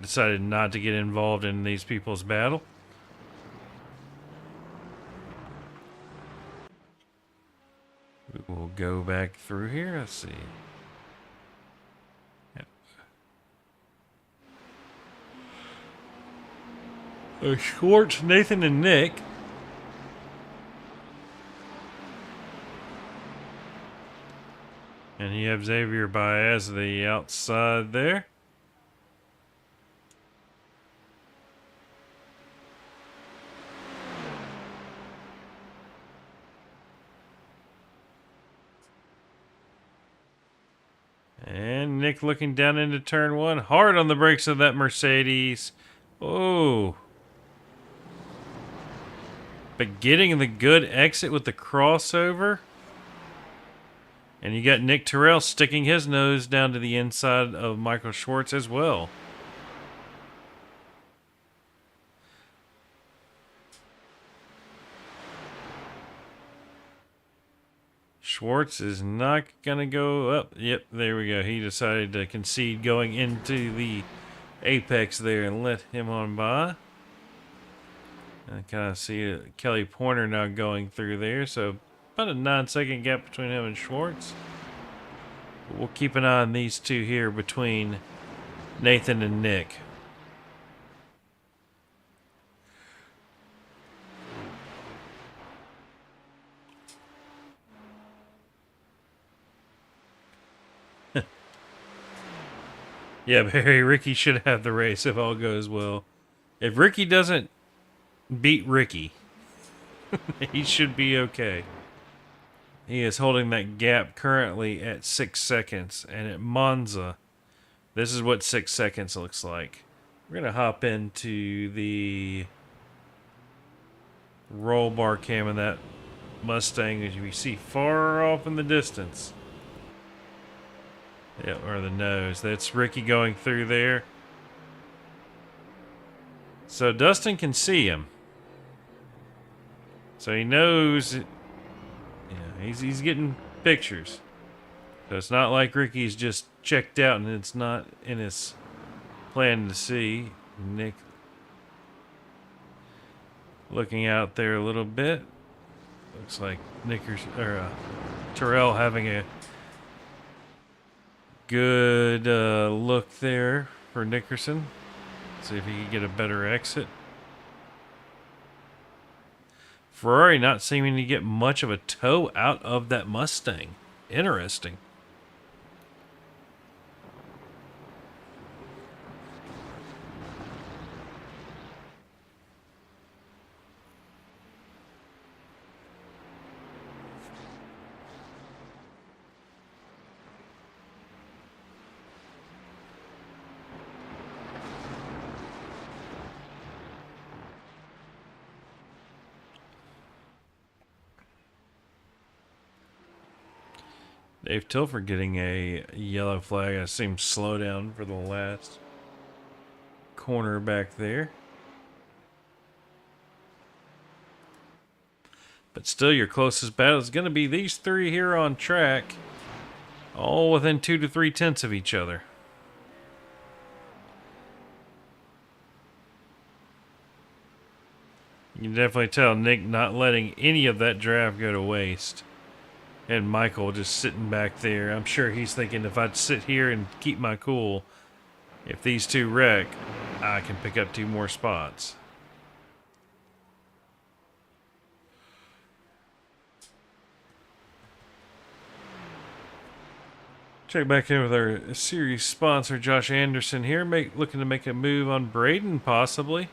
Decided not to get involved in these people's battle. We'll go back through here. Let's see. Schwartz, Nathan, and Nick. And you have Xavier Baez the outside there. And Nick looking down into turn one. Hard on the brakes of that Mercedes. Oh. But getting the good exit with the crossover. And you got Nick Terrell sticking his nose down to the inside of Michael Schwartz as well. Schwartz is not going to go up. Yep, there we go. He decided to concede going into the apex there and let him on by. I kind of see Kelly Pointer now going through there, so about a 9-second gap between him and Schwartz. But we'll keep an eye on these two here between Nathan and Nick. Yeah, Barry, Ricky should have the race if all goes well. If Ricky doesn't beat Ricky, he should be okay. He is holding that gap currently at 6 seconds. And at Monza, this is what 6 seconds looks like. We're going to hop into the roll bar cam of that Mustang as we see far off in the distance. Yeah, or the nose. That's Ricky going through there. So Dustin can see him. So he knows, he's getting pictures. So it's not like Ricky's just checked out and it's not in his plan to see. Nick looking out there a little bit. Looks like Terrell having a good look there for Nickerson. See if he can get a better exit. Ferrari not seeming to get much of a tow out of that Mustang. Interesting. Dave Tilford getting a yellow flag. I see him slow down for the last corner back there. But still, your closest battle is going to be these three here on track. All within 2 to 3 tenths of each other. You can definitely tell Nick not letting any of that draft go to waste. And Michael just sitting back there. I'm sure he's thinking, if I sit here and keep my cool, if these two wreck, I can pick up 2 more spots. Check back in with our series sponsor, Josh Anderson here, looking to make a move on Braden, possibly.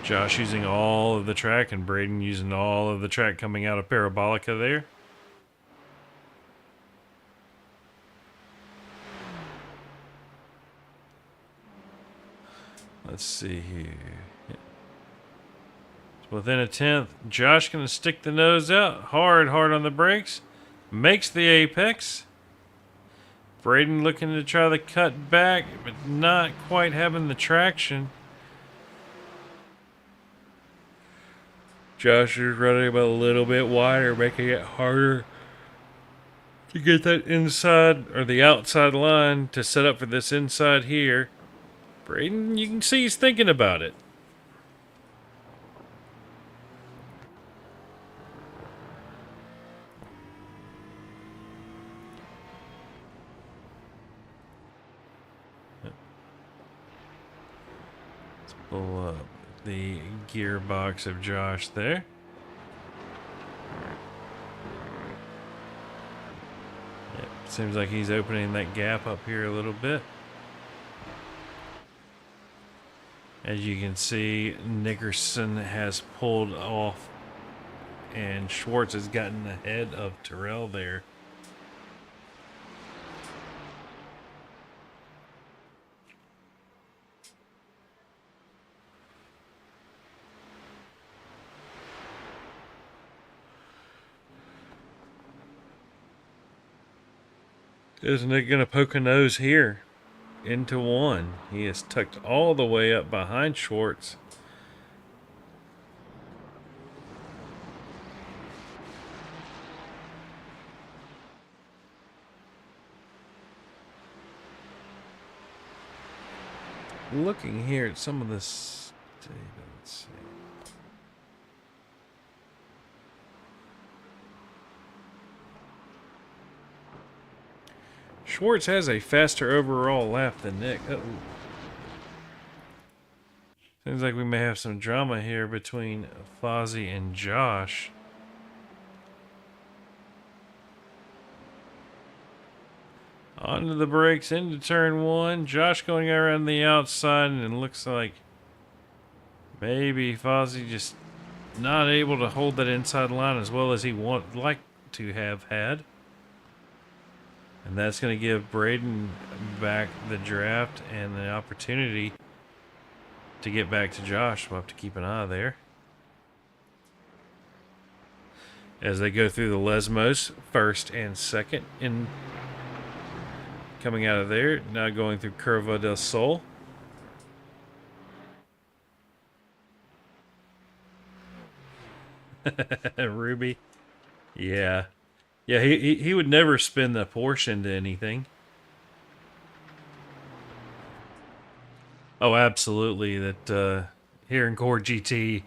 Josh using all of the track and Braden using all of the track coming out of Parabolica there. Let's see here. Within a tenth, Josh going to stick the nose out. Hard on the brakes. Makes the apex. Braden looking to try the cut back, but not quite having the traction. Josh is running a little bit wider, making it harder to get that inside or the outside line to set up for this inside here. Braden, you can see he's thinking about it. Let's pull up the gearbox of Josh there. Yep, seems like he's opening that gap up here a little bit. As you can see, Nickerson has pulled off and Schwartz has gotten ahead of Terrell there. Is Nick going to poke a nose here into one? He is tucked all the way up behind Schwartz. Looking here at some of this data, let's see. Schwartz has a faster overall lap than Nick. Uh-oh. Seems like we may have some drama here between Fozzie and Josh. Onto the brakes, into turn 1. Josh going around the outside, and it looks like maybe Fozzie just not able to hold that inside line as well as he would like to have had. And that's going to give Braden back the draft and the opportunity to get back to Josh. We'll have to keep an eye there. As they go through the Lesmos, first and second in coming out of there. Now going through Curva del Sol. Ruby. Yeah. Yeah, he would never spin the Porsche into anything. Oh, absolutely. That here in Core GT,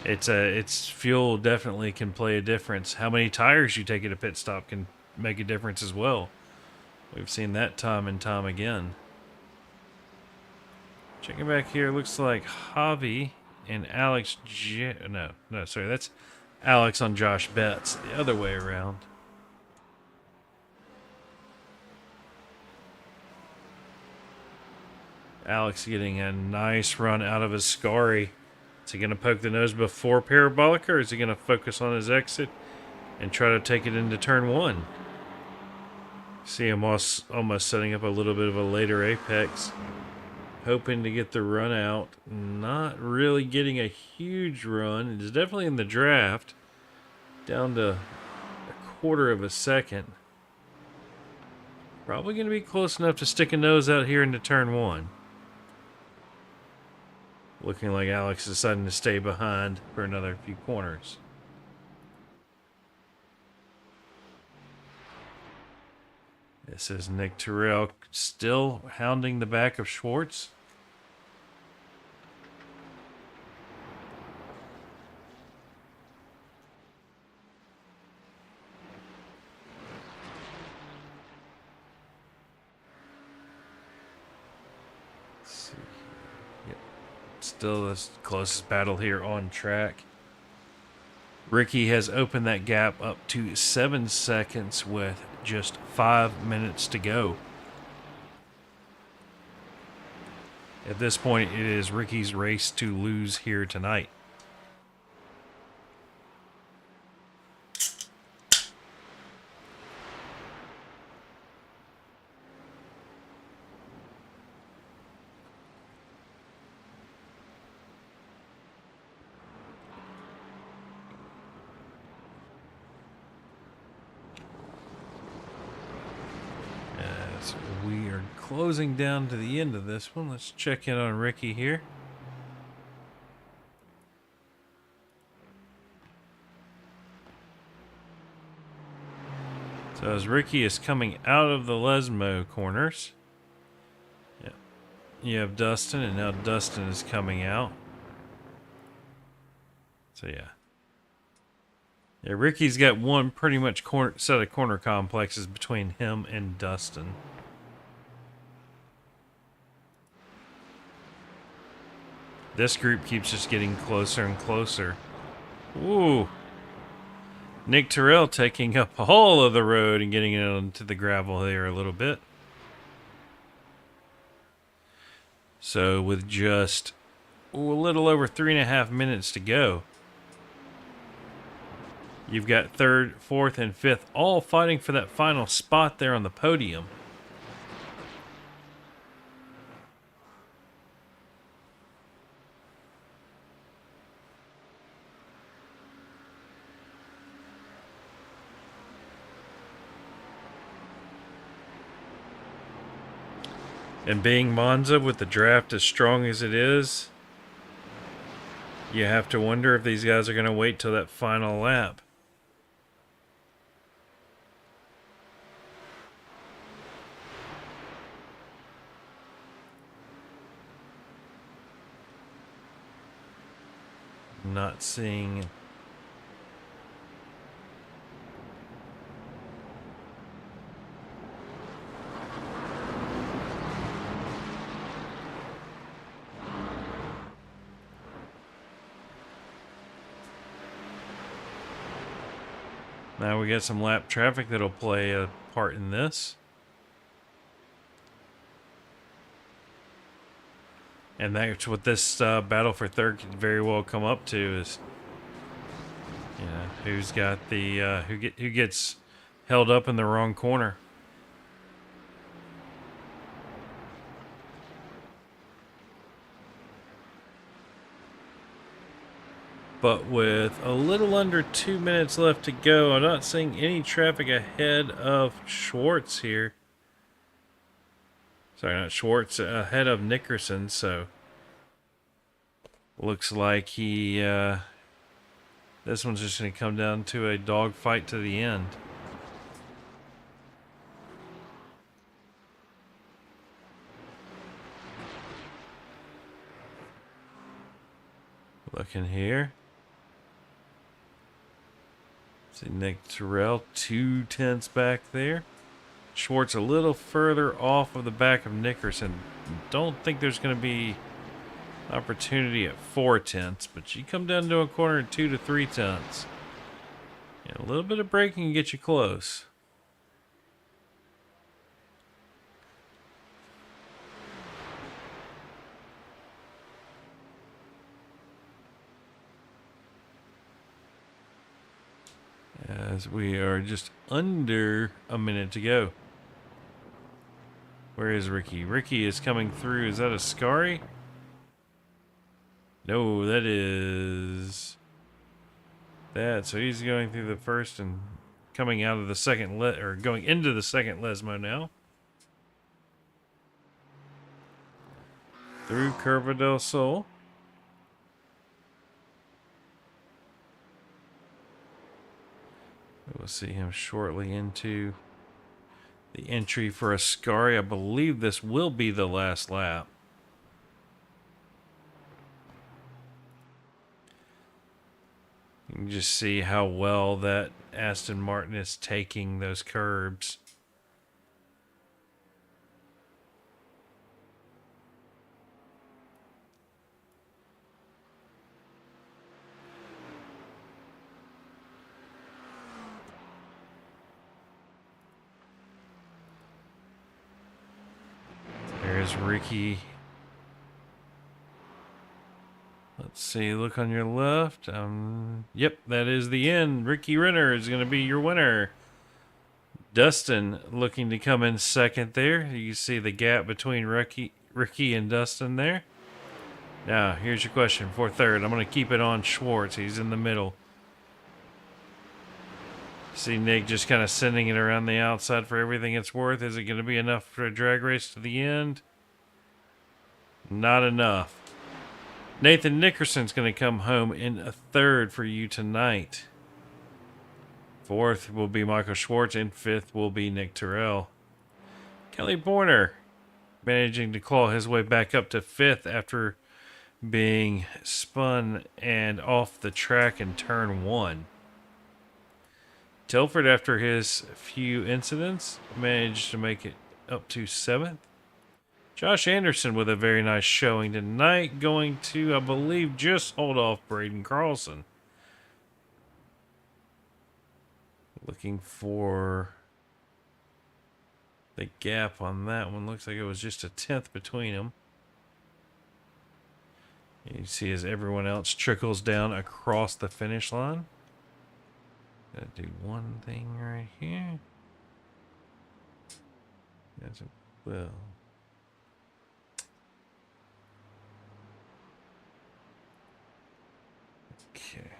it's fuel definitely can play a difference. How many tires you take at a pit stop can make a difference as well. We've seen that time and time again. Checking back here, looks like Javi and Alex no, sorry, that's Alex on Josh Betts, the other way around. Alex getting a nice run out of his Scari. Is he going to poke the nose before Parabolic, or is he going to focus on his exit and try to take it into turn one? See him almost setting up a little bit of a later apex. Hoping to get the run out. Not really getting a huge run. It is definitely in the draft. Down to a quarter of a second. Probably going to be close enough to stick a nose out here into turn one. Looking like Alex is deciding to stay behind for another few corners. This is Nick Terrell still hounding the back of Schwartz. Let's see. Yep. Still the closest battle here on track. Ricky has opened that gap up to 7 seconds with just 5 minutes to go. At this point, it is Ricky's race to lose here tonight. As we are closing down to the end of this one, let's check in on Ricky here. So as Ricky is coming out of the Lesmo corners, you have Dustin, and now Dustin is coming out. So yeah, Ricky's got one pretty much set of corner complexes between him and Dustin. This group keeps just getting closer and closer. Ooh. Nick Terrell taking up all of the road and getting into the gravel there a little bit. So with just a little over 3.5 minutes to go, you've got third, fourth, and fifth all fighting for that final spot there on the podium. And being Monza with the draft as strong as it is, you have to wonder if these guys are going to wait till that final lap. Not seeing... Now we got some lap traffic that'll play a part in this. And that's what this battle for third could very well come up to, is, you know, who's got the who gets held up in the wrong corner. But with a little under 2 minutes left to go, I'm not seeing any traffic ahead of Schwartz here. Sorry, not Schwartz, ahead of Nickerson, so looks like he, this one's just going to come down to a dogfight to the end. Looking here. See Nick Terrell 2/10 back there. Schwartz a little further off of the back of Nickerson. Don't think there's going to be opportunity at 4/10, but you come down to a corner at 2 to 3/10. Yeah, a little bit of braking can get you close. As we are just under a minute to go. Where is Ricky? Ricky is coming through. Is that a Scary? No, that is that. So he's going through the first and coming out of the second or going into the second Lesmo now. Through Curva del Sol. We'll see him shortly into the entry for a Scary. I believe this will be the last lap. You can just see how well that Aston Martin is taking those curbs. There's Ricky. Let's see, look on your left. Yep, that is the end. Ricky Renner is going to be your winner. Dustin looking to come in second there. You see the gap between Ricky and Dustin there. Now, here's your question for third. I'm going to keep it on Schwartz. He's in the middle. See Nick just kind of sending it around the outside for everything it's worth. Is it going to be enough for a drag race to the end? Not enough. Nathan Nickerson's going to come home in a third for you tonight. Fourth will be Michael Schwartz, and fifth will be Nick Terrell. Kelly Borner managing to claw his way back up to fifth after being spun and off the track in turn one. Tilford, after his few incidents, managed to make it up to seventh. Josh Anderson with a very nice showing tonight, going to, I believe, just hold off Braden Carlson. Looking for the gap on that one. Looks like it was just a 10th between them. You see as everyone else trickles down across the finish line. Gotta do one thing right here. That's a well. Okay.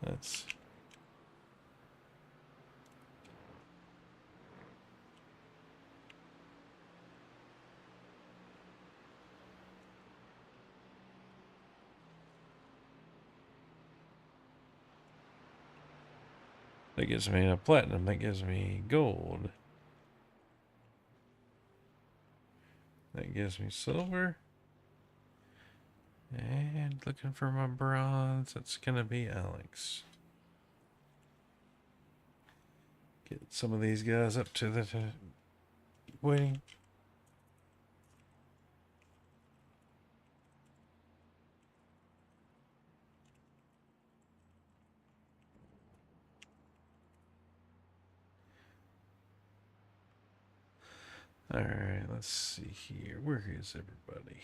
Let's that gives me a platinum, that gives me gold. That gives me silver. And looking for my bronze, that's gonna be Alex. Get some of these guys up to the waiting. All right, let's see here. Where is everybody?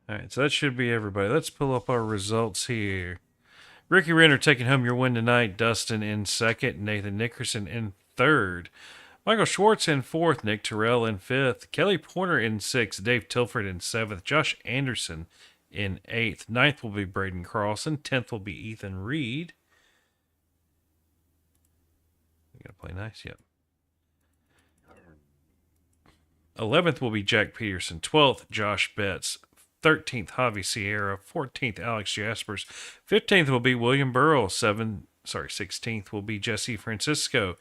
All right, so that should be everybody. Let's pull up our results here. Ricky Renner taking home your win tonight. Dustin in second. Nathan Nickerson in third. Michael Schwartz in fourth. Nick Terrell in fifth. Kelly Porter in sixth. Dave Tilford in seventh. Josh Anderson in eighth. Ninth will be Braden Carlson. 10th will be Ethan Reed. You gotta play nice, yep. 11th will be Jack Peterson. 12th, Josh Betts. 13th, Javi Sierra. 14th, Alex Jaspers. 15th will be William Burrell. 16th will be Jesse Francisco.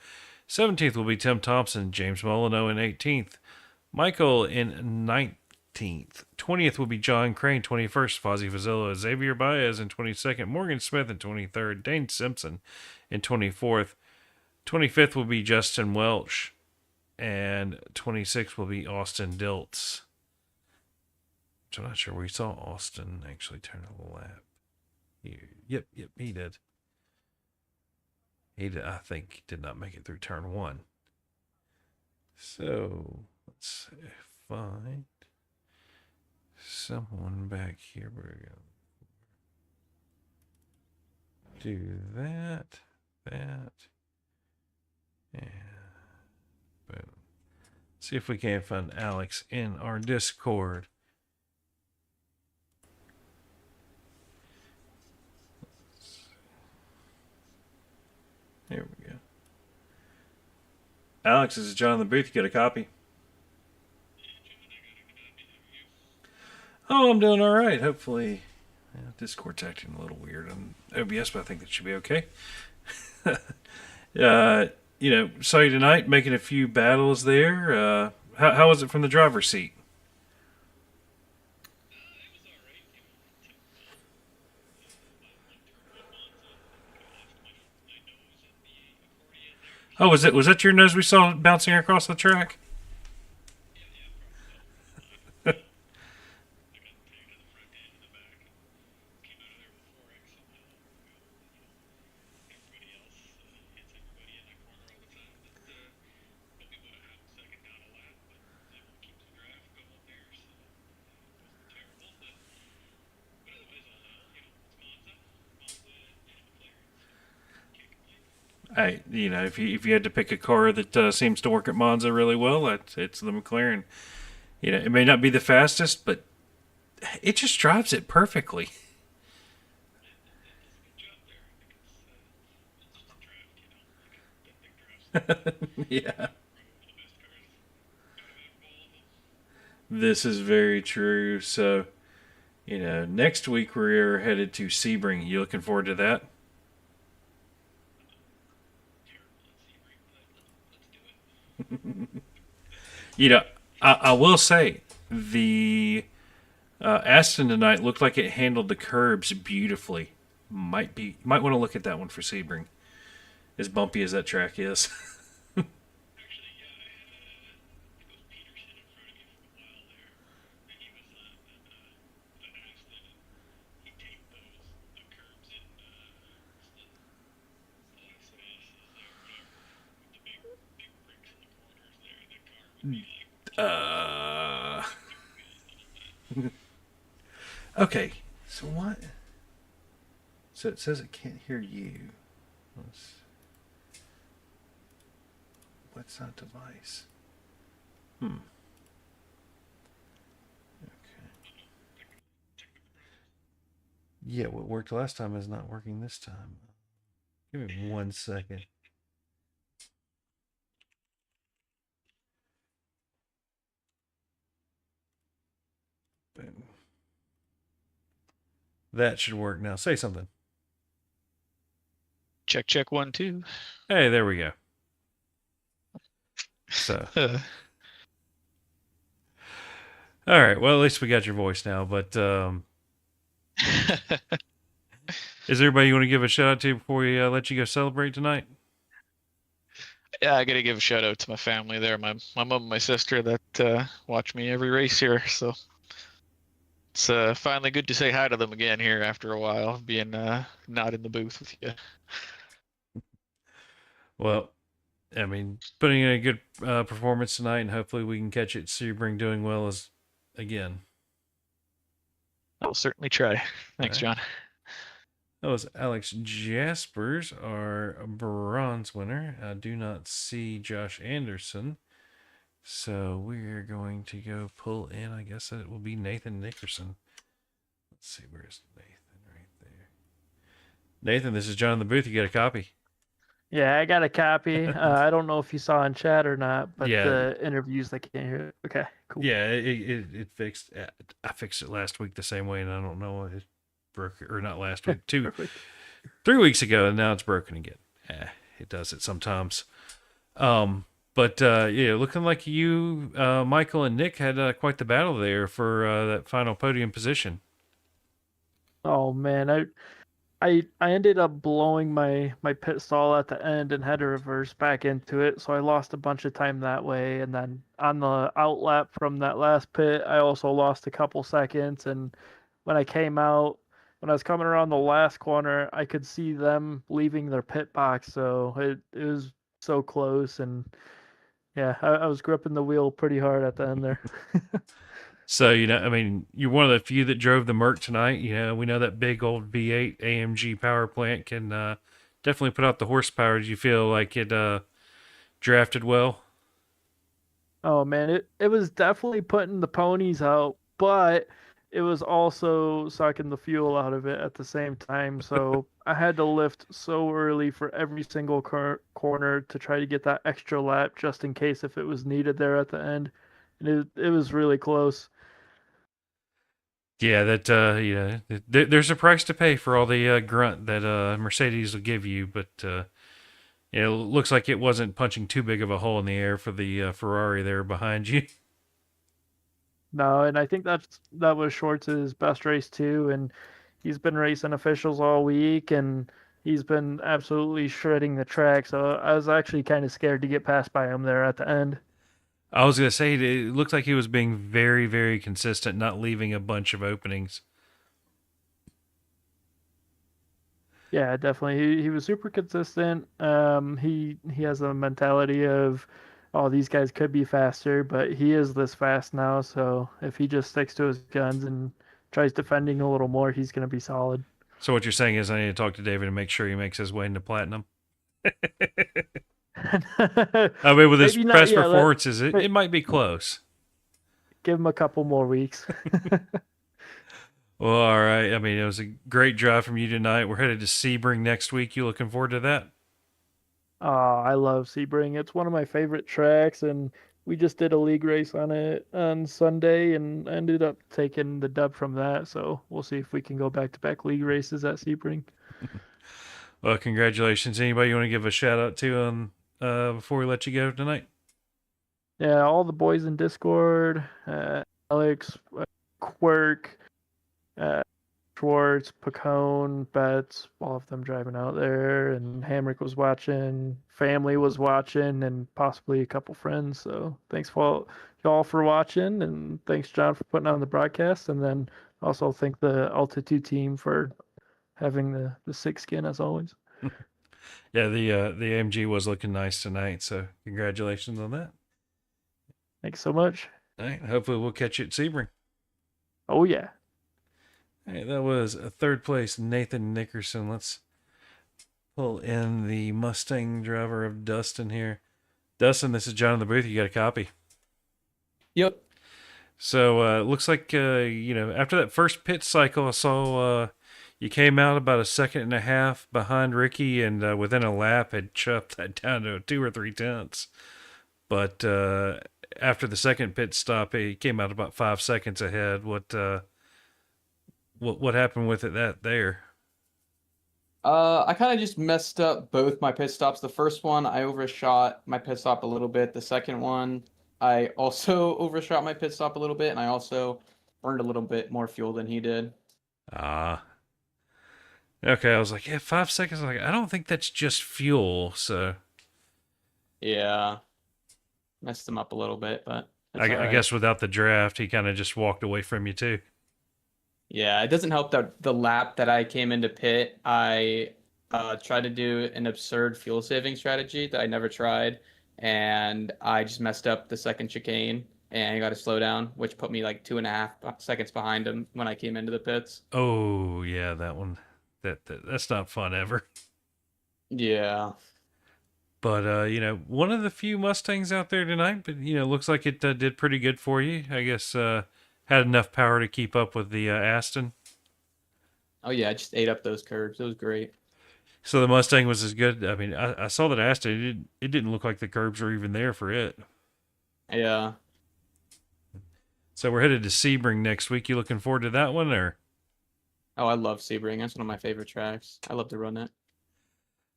17th will be Tim Thompson. James Molyneux in 18th. Michael in 19th. 20th will be John Crane. 21st, Fozzie Fazillo, Xavier Baez in 22nd, Morgan Smith in 23rd, Dane Simpson in 24th. 25th will be Justin Welch, and 26th will be Austin Diltz. So I'm not sure we saw Austin actually turn a lap. Yep, he did. He did, I think, did not make it through turn 1. So let's find someone back here. We're going to do that, and boom. See if we can't find Alex in our Discord. There we go. Alex, this is John in the booth. You got a copy? Oh, I'm doing all right. Hopefully, Discord's acting a little weird on OBS, but I think that should be okay. Saw you tonight making a few battles there. How was it from the driver's seat? Oh, was that your nose we saw bouncing across the track? If you had to pick a car that seems to work at Monza really well, it's the McLaren. It may not be the fastest, but it just drives it perfectly. Yeah. This is very true. So, next week we're headed to Sebring. You looking forward to that? I will say the Astin tonight looked like it handled the curbs beautifully. Might want to look at that one for Sebring. As bumpy as that track is. Okay, so what? So it says it can't hear you. What's that device? Okay. Yeah, what worked last time is not working this time. Give me 1 second. Boom. That should work now. Say something. Check 1 2. Hey, there we go. So, all right. Well, at least we got your voice now. But is there anybody you want to give a shout out to before we let you go celebrate tonight? Yeah, I gotta give a shout out to my family there. My mom and my sister that watch me every race here. So it's finally good to say hi to them again here after a while, being not in the booth with you. Well, I mean, putting in a good performance tonight, and hopefully we can catch it. Sebring doing well as again. I'll certainly try. Thanks, John. That was Alex Jaspers, our bronze winner. I do not see Josh Anderson. So we're going to go pull in. I guess it will be Nathan Nickerson. Let's see, where's Nathan? Right there. Nathan, this is John in the booth. You got a copy? Yeah, I got a copy. I don't know if you saw in chat or not, but Yeah. the interviews I can't hear it. Okay, cool. Yeah, it fixed. I fixed it last week the same way, and I don't know it broke, or not last week, 3 weeks ago, and now it's broken again. It does it sometimes. But yeah, looking like you, Michael and Nick had quite the battle there for that final podium position. Oh man, I ended up blowing my pit stall at the end and had to reverse back into it, so I lost a bunch of time that way. And then on the outlap from that last pit, I also lost a couple seconds. And when I came out, when I was coming around the last corner, I could see them leaving their pit box, so it was so close. And yeah, I was gripping the wheel pretty hard at the end there. So, I mean, you're one of the few that drove the Merc tonight. We know that big old V8 AMG power plant can definitely put out the horsepower. Did you feel like it drafted well? Oh man, it was definitely putting the ponies out, but it was also sucking the fuel out of it at the same time. So I had to lift so early for every single corner to try to get that extra lap just in case if it was needed there at the end. And it was really close. Yeah, that there's a price to pay for all the grunt that Mercedes will give you, but it looks like it wasn't punching too big of a hole in the air for the Ferrari there behind you. No, and I think that was Schwartz's best race too, and he's been racing officials all week, and he's been absolutely shredding the track. So I was actually kind of scared to get passed by him there at the end. I was gonna say it looked like he was being very, very consistent, not leaving a bunch of openings. Yeah, definitely. He was super consistent. He has a mentality of, oh, these guys could be faster, but he is this fast now. So if he just sticks to his guns and tries defending a little more, he's gonna be solid. So what you're saying is I need to talk to David and make sure he makes his way into platinum. I mean, with his Maybe not past yet. performances, it might be close. Give him a couple more weeks. Well, all right. I mean, it was a great drive from you tonight. We're headed to Sebring next week. You looking forward to that? Oh, I love Sebring. It's one of my favorite tracks, and we just did a league race on it on Sunday and ended up taking the dub from that. So we'll see if we can go back-to-back league races at Sebring. Well, congratulations. Anybody you want to give a shout out to before we let you go tonight? Yeah, all the boys in Discord, Alex, Quirk, uh, Schwartz, Pacone, Betts, all of them driving out there, and Hamrick was watching, family was watching, and possibly a couple friends. So thanks for y'all for watching, and thanks John for putting on the broadcast, and then also thank the Altitude team for having the sick skin as always. Yeah, the AMG was looking nice tonight, so congratulations on that. Thanks so much. All right, hopefully we'll catch you at Sebring. Oh yeah. All right, that was a third place Nathan Nickerson. Let's pull in the Mustang driver of Dustin here. Dustin, this is John in the booth. You got a copy? Yep. So looks like after that first pit cycle, I saw you came out about a second and a half behind Ricky, and within a lap had chopped that down to 2 or 3 tenths. But after the second pit stop, he came out about 5 seconds ahead. What happened with it there? I kind of just messed up both my pit stops. The first one, I overshot my pit stop a little bit. The second one, I also overshot my pit stop a little bit, and I also burned a little bit more fuel than he did. Ah. Okay, I was like, yeah, 5 seconds. I was like, I don't think that's just fuel. So Yeah, messed him up a little bit, but it's I all right. guess without the draft, he kind of just walked away from you too. Yeah, it doesn't help that the lap that I came into pit, I tried to do an absurd fuel saving strategy that I never tried, and I just messed up the second chicane and I got to slow down, which put me like 2.5 seconds behind him when I came into the pits. Oh yeah, that one. That's not fun ever. Yeah. But one of the few Mustangs out there tonight. But looks like it did pretty good for you. I guess had enough power to keep up with the Astin. Oh yeah, I just ate up those curves. It was great. So the Mustang was as good. I mean, I saw that Astin. It didn't look like the curbs were even there for it. Yeah. So we're headed to Sebring next week. You looking forward to that one, or? Oh, I love Sebring. That's one of my favorite tracks. I love to run it.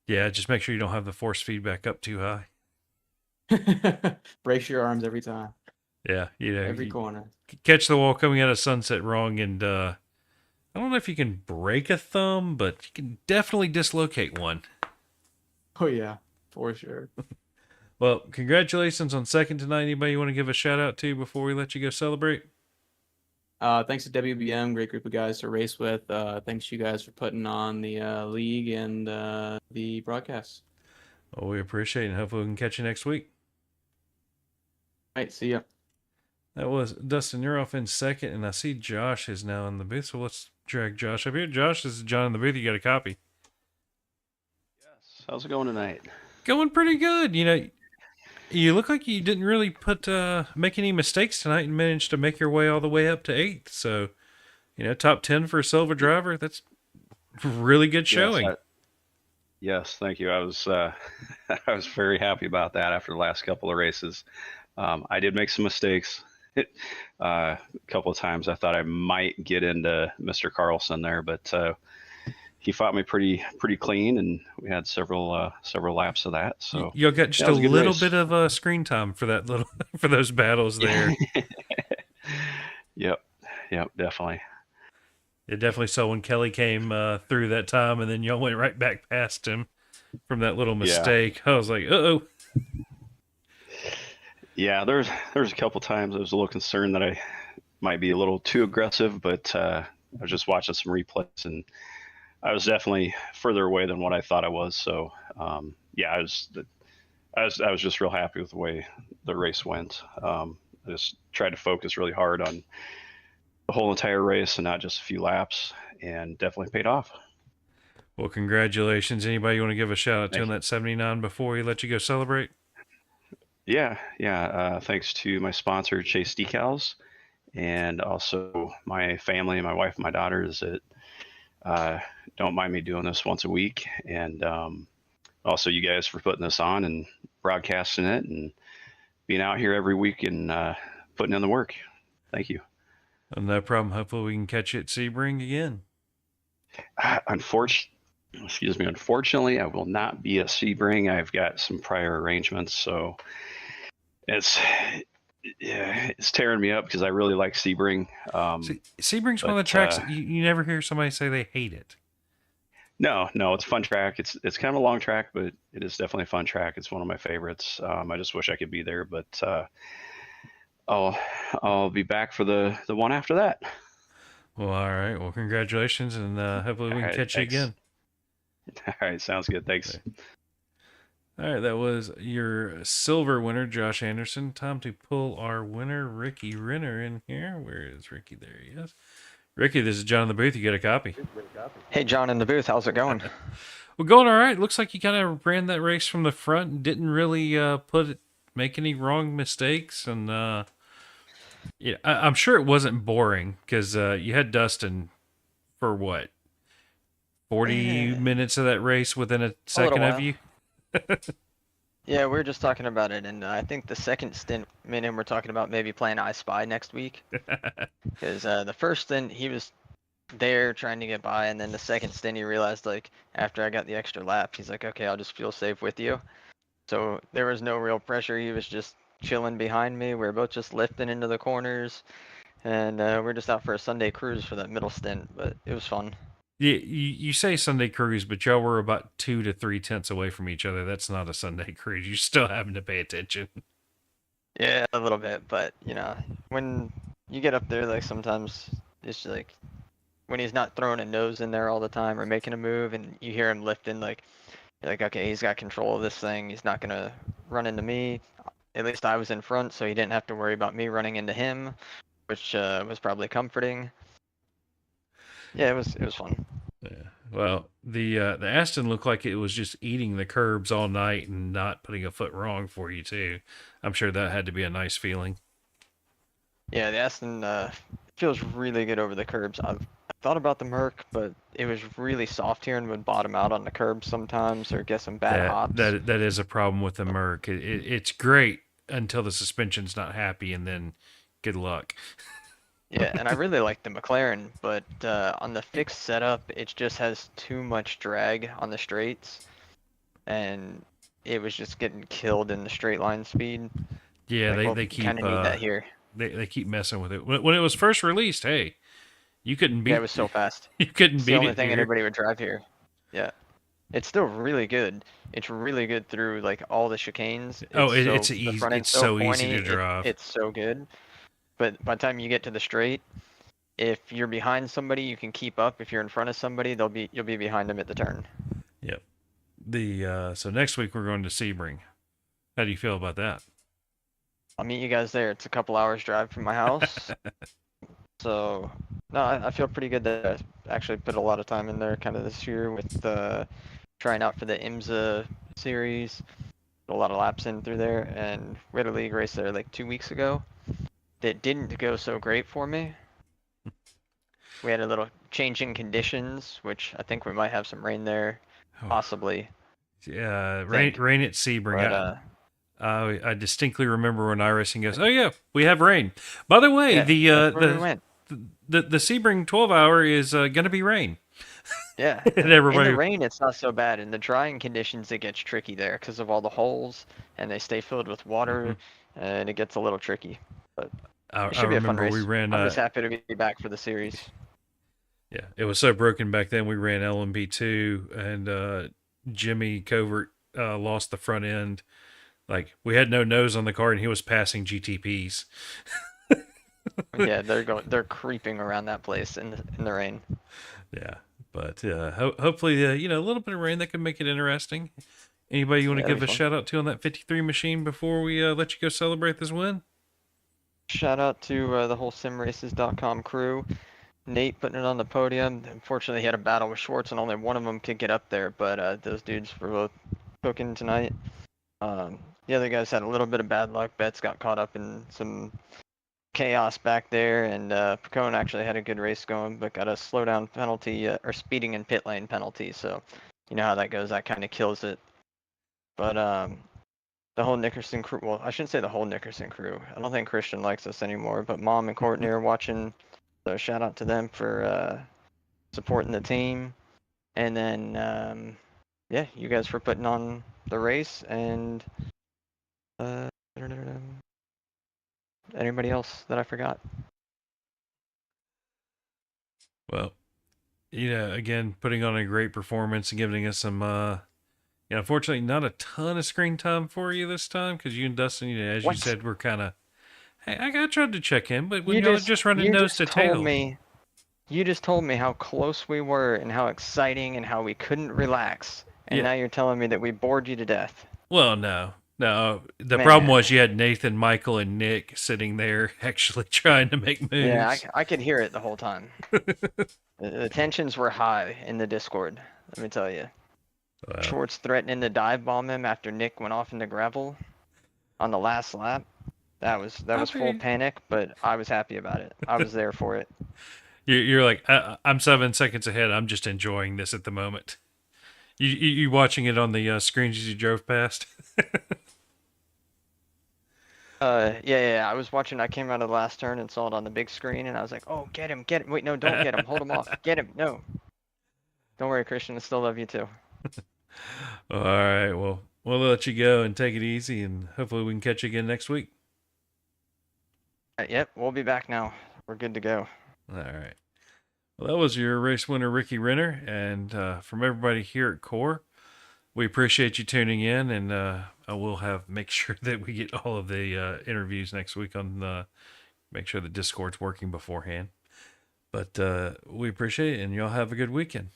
Yeah, just make sure you don't have the force feedback up too high. Brace your arms every time, Yeah, every you corner. catch the wall coming out of sunset wrong, and I don't know if you can break a thumb, but you can definitely dislocate one. Oh yeah, for sure. Well, congratulations on second tonight. Anybody you want to give a shout out to before we let you go celebrate? Thanks to WBM, great group of guys to race with. Thanks you guys for putting on the league and the broadcast. Well, we appreciate it, and hopefully we can catch you next week. All right, see ya. That was Dustin. You're off in second, and I see Josh is now in the booth. So let's drag Josh up here. Josh, this is John in the booth. You got a copy. Yes. How's it going tonight? Going pretty good. You look like you didn't really make any mistakes tonight and managed to make your way all the way up to 8th. So, top 10 for a silver driver. That's really good showing. Yes, thank you. I was I was very happy about that after the last couple of races. I did make some mistakes. A couple of times I thought I might get into Mr. Carlson there, but he fought me pretty clean, and we had several laps of that. So You'll get just yeah, it a was good little race. bit of screen time for that for those battles there. Yep, definitely. It definitely saw when Kelly came through that time, and then y'all went right back past him from that little mistake. I was like, uh-oh. Yeah, there's a couple times I was a little concerned that I might be a little too aggressive, but I was just watching some replays, and I was definitely further away than what I thought I was. So yeah, I was just real happy with the way the race went. I just tried to focus really hard on the whole entire race and not just a few laps, and definitely paid off. Well, congratulations. Anybody you want to give a shout out to Thank on you. that 79 before we let you go celebrate? Yeah. Thanks to my sponsor, Chase Decals, and also my family, my wife, and my daughters that don't mind me doing this once a week, and also you guys for putting this on and broadcasting it and being out here every week and putting in the work. Thank you. No problem. Hopefully we can catch you at Sebring again. Unfortunately, I will not be at Sebring. I've got some prior arrangements, so it's tearing me up because I really like Sebring. Sebring's one of the tracks you never hear somebody say they hate it. No, it's a fun track. It's kind of a long track, but it is definitely a fun track. It's one of my favorites. I just wish I could be there, but I'll be back for the one after that. Well, all right. Well, congratulations, and hopefully we All can right, catch you thanks. again. All right, sounds good. Thanks. All right, that was your silver winner, Josh Anderson. Time to pull our winner, Ricky Renner, in here. Where is Ricky? There he is. Ricky, this is John in the booth. You get a copy. Hey, John in the booth. How's it going? Well, going all right. Looks like you kind of ran that race from the front and didn't really make any wrong mistakes. And yeah, I'm sure it wasn't boring because you had Dustin for what, 40 minutes of that race within a second of while. you. Yeah, we were just talking about it, and I think the second stint, me and him were talking about maybe playing I Spy next week. Because the first stint, he was there trying to get by, and then the second stint, he realized, like, after I got the extra lap, he's like, okay, I'll just feel safe with you. So there was no real pressure. He was just chilling behind me. We were both just lifting into the corners, and we're just out for a Sunday cruise for that middle stint, but it was fun. Yeah, you say Sunday cruise, but y'all were about 2 to 3 tenths away from each other. That's not a Sunday cruise. You're still having to pay attention. Yeah, a little bit, but when you get up there, like sometimes it's like when he's not throwing a nose in there all the time or making a move, and you hear him lifting, like you're like, okay, he's got control of this thing. He's not gonna run into me. At least I was in front, so he didn't have to worry about me running into him, which was probably comforting. Yeah, it was fun. Yeah. Well, the Astin looked like it was just eating the curbs all night and not putting a foot wrong for you too. I'm sure that had to be a nice feeling. Yeah, the Astin feels really good over the curbs. I've thought about the Merc, but it was really soft here and would bottom out on the curbs sometimes or get some bad hops. That is a problem with the Merc. It's great until the suspension's not happy, and then good luck. Yeah, and I really like the McLaren, but on the fixed setup, it just has too much drag on the straights, and it was just getting killed in the straight line speed. Yeah, Like, they keep kind of need that here. they keep messing with it. When it was first released, hey, you couldn't beat Yeah, it was so fast. you couldn't It's the beat only it thing here. anybody would drive here. Yeah. It's still really good. It's really good through like all the chicanes. It's The easy. front end's It's so easy pointy, to drive. it's so good. But by the time you get to the straight, if you're behind somebody, you can keep up. If you're in front of somebody, you'll be behind them at the turn. Yep. So next week we're going to Sebring. How do you feel about that? I'll meet you guys there. It's a couple hours drive from my house. So no, I feel pretty good that I actually put a lot of time in there kind of this year with trying out for the IMSA series. Put a lot of laps in through there, and we had a league race there like 2 weeks ago that didn't go so great for me. We had a little change in conditions, which I think we might have some rain there, possibly. Yeah, Think. rain at Sebring. But I distinctly remember when iRacing goes, "Oh yeah, we have rain." By the way, yeah, that's where we went. the Sebring 12-hour is going to be rain. Yeah, And everybody, in the rain it's not so bad. In the drying conditions it gets tricky there because of all the holes, and they stay filled with water, and it gets a little tricky. But I it should be a fun remember race. we ran. I'm just happy to be back for the series. Yeah, it was so broken back then. We ran LMP2, and Jimmy Covert lost the front end. Like, we had no nose on the car, and he was passing GTPs. Yeah, they're creeping around that place in the rain. Yeah, but hopefully, a little bit of rain that can make it interesting. Anybody you want to Yeah, give a that'd be fun. shout out to on that 53 machine before we let you go celebrate this win? Shout out to the whole simraces.com crew. Nate putting it on the podium. Unfortunately, he had a battle with Schwartz, and only one of them could get up there. But those dudes were both cooking tonight. The other guys had a little bit of bad luck. Betts got caught up in some chaos back there, and Picone actually had a good race going, but got a slowdown penalty or speeding in pit lane penalty. So you know how that goes. That kind of kills it. But the whole Nickerson crew. Well, I shouldn't say the whole Nickerson crew. I don't think Christian likes us anymore. But Mom and Courtney are watching. So shout out to them for supporting the team. And then, yeah, you guys for putting on the race. And anybody else that I forgot? Well, again, putting on a great performance and giving us some, unfortunately, not a ton of screen time for you this time because you and Dustin, as you said, were kind of. Hey, I tried to check in, but when you're just running nose to tail. You just told me how close we were and how exciting and how we couldn't relax. And now you're telling me that we bored you to death. Well, no. The problem was you had Nathan, Michael, and Nick sitting there actually trying to make moves. Yeah, I could hear it the whole time. The tensions were high in the Discord, let me tell you. Wow. Schwartz threatening to dive bomb him after Nick went off into gravel on the last lap. That was full panic, but I was happy about it. I was there for it. You're like, I'm 7 seconds ahead. I'm just enjoying this at the moment. You watching it on the screens as you drove past? Yeah. I was watching. I came out of the last turn and saw it on the big screen, and I was like, "Oh, get him! Wait, no, don't get him. Hold him off. Get him! No. Don't worry, Christian. I still love you too." All right. Well, we'll let you go and take it easy, and hopefully we can catch you again next week. Yep, we'll be back now. We're good to go. All right. Well, that was your race winner, Ricky Renner, and from everybody here at Core, we appreciate you tuning in, and I will make sure that we get all of the interviews next week on make sure the Discord's working beforehand. But we appreciate it, and y'all have a good weekend.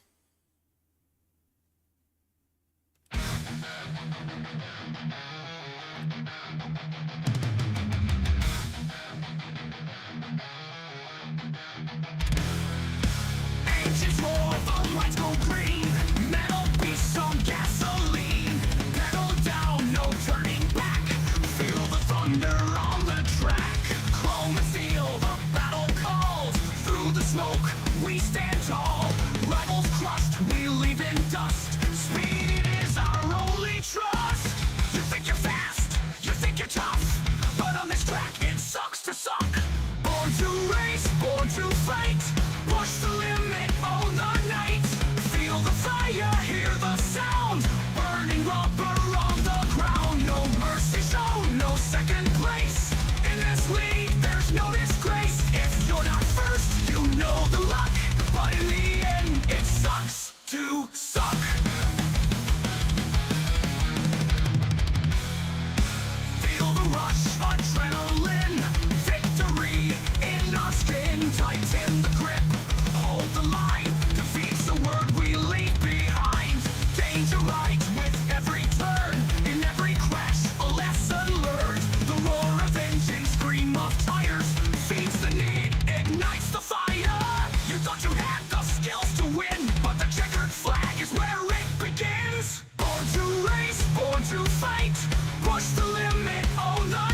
Engines roar, the lights go green. Metal beasts on gasoline. Pedal down, no turning back. Feel the thunder on the track. Chrome and steel, the battle calls. Through the smoke, we stand tall. Rivals crushed, we leave in dust. Speed is our only trust. You think you're fast, you think you're tough. But on this track, it sucks to suck. Born to race, born to fight. Push the limit, own the night. Feel the fire, hear the sound. Burning rubber on the Push the limit, oh the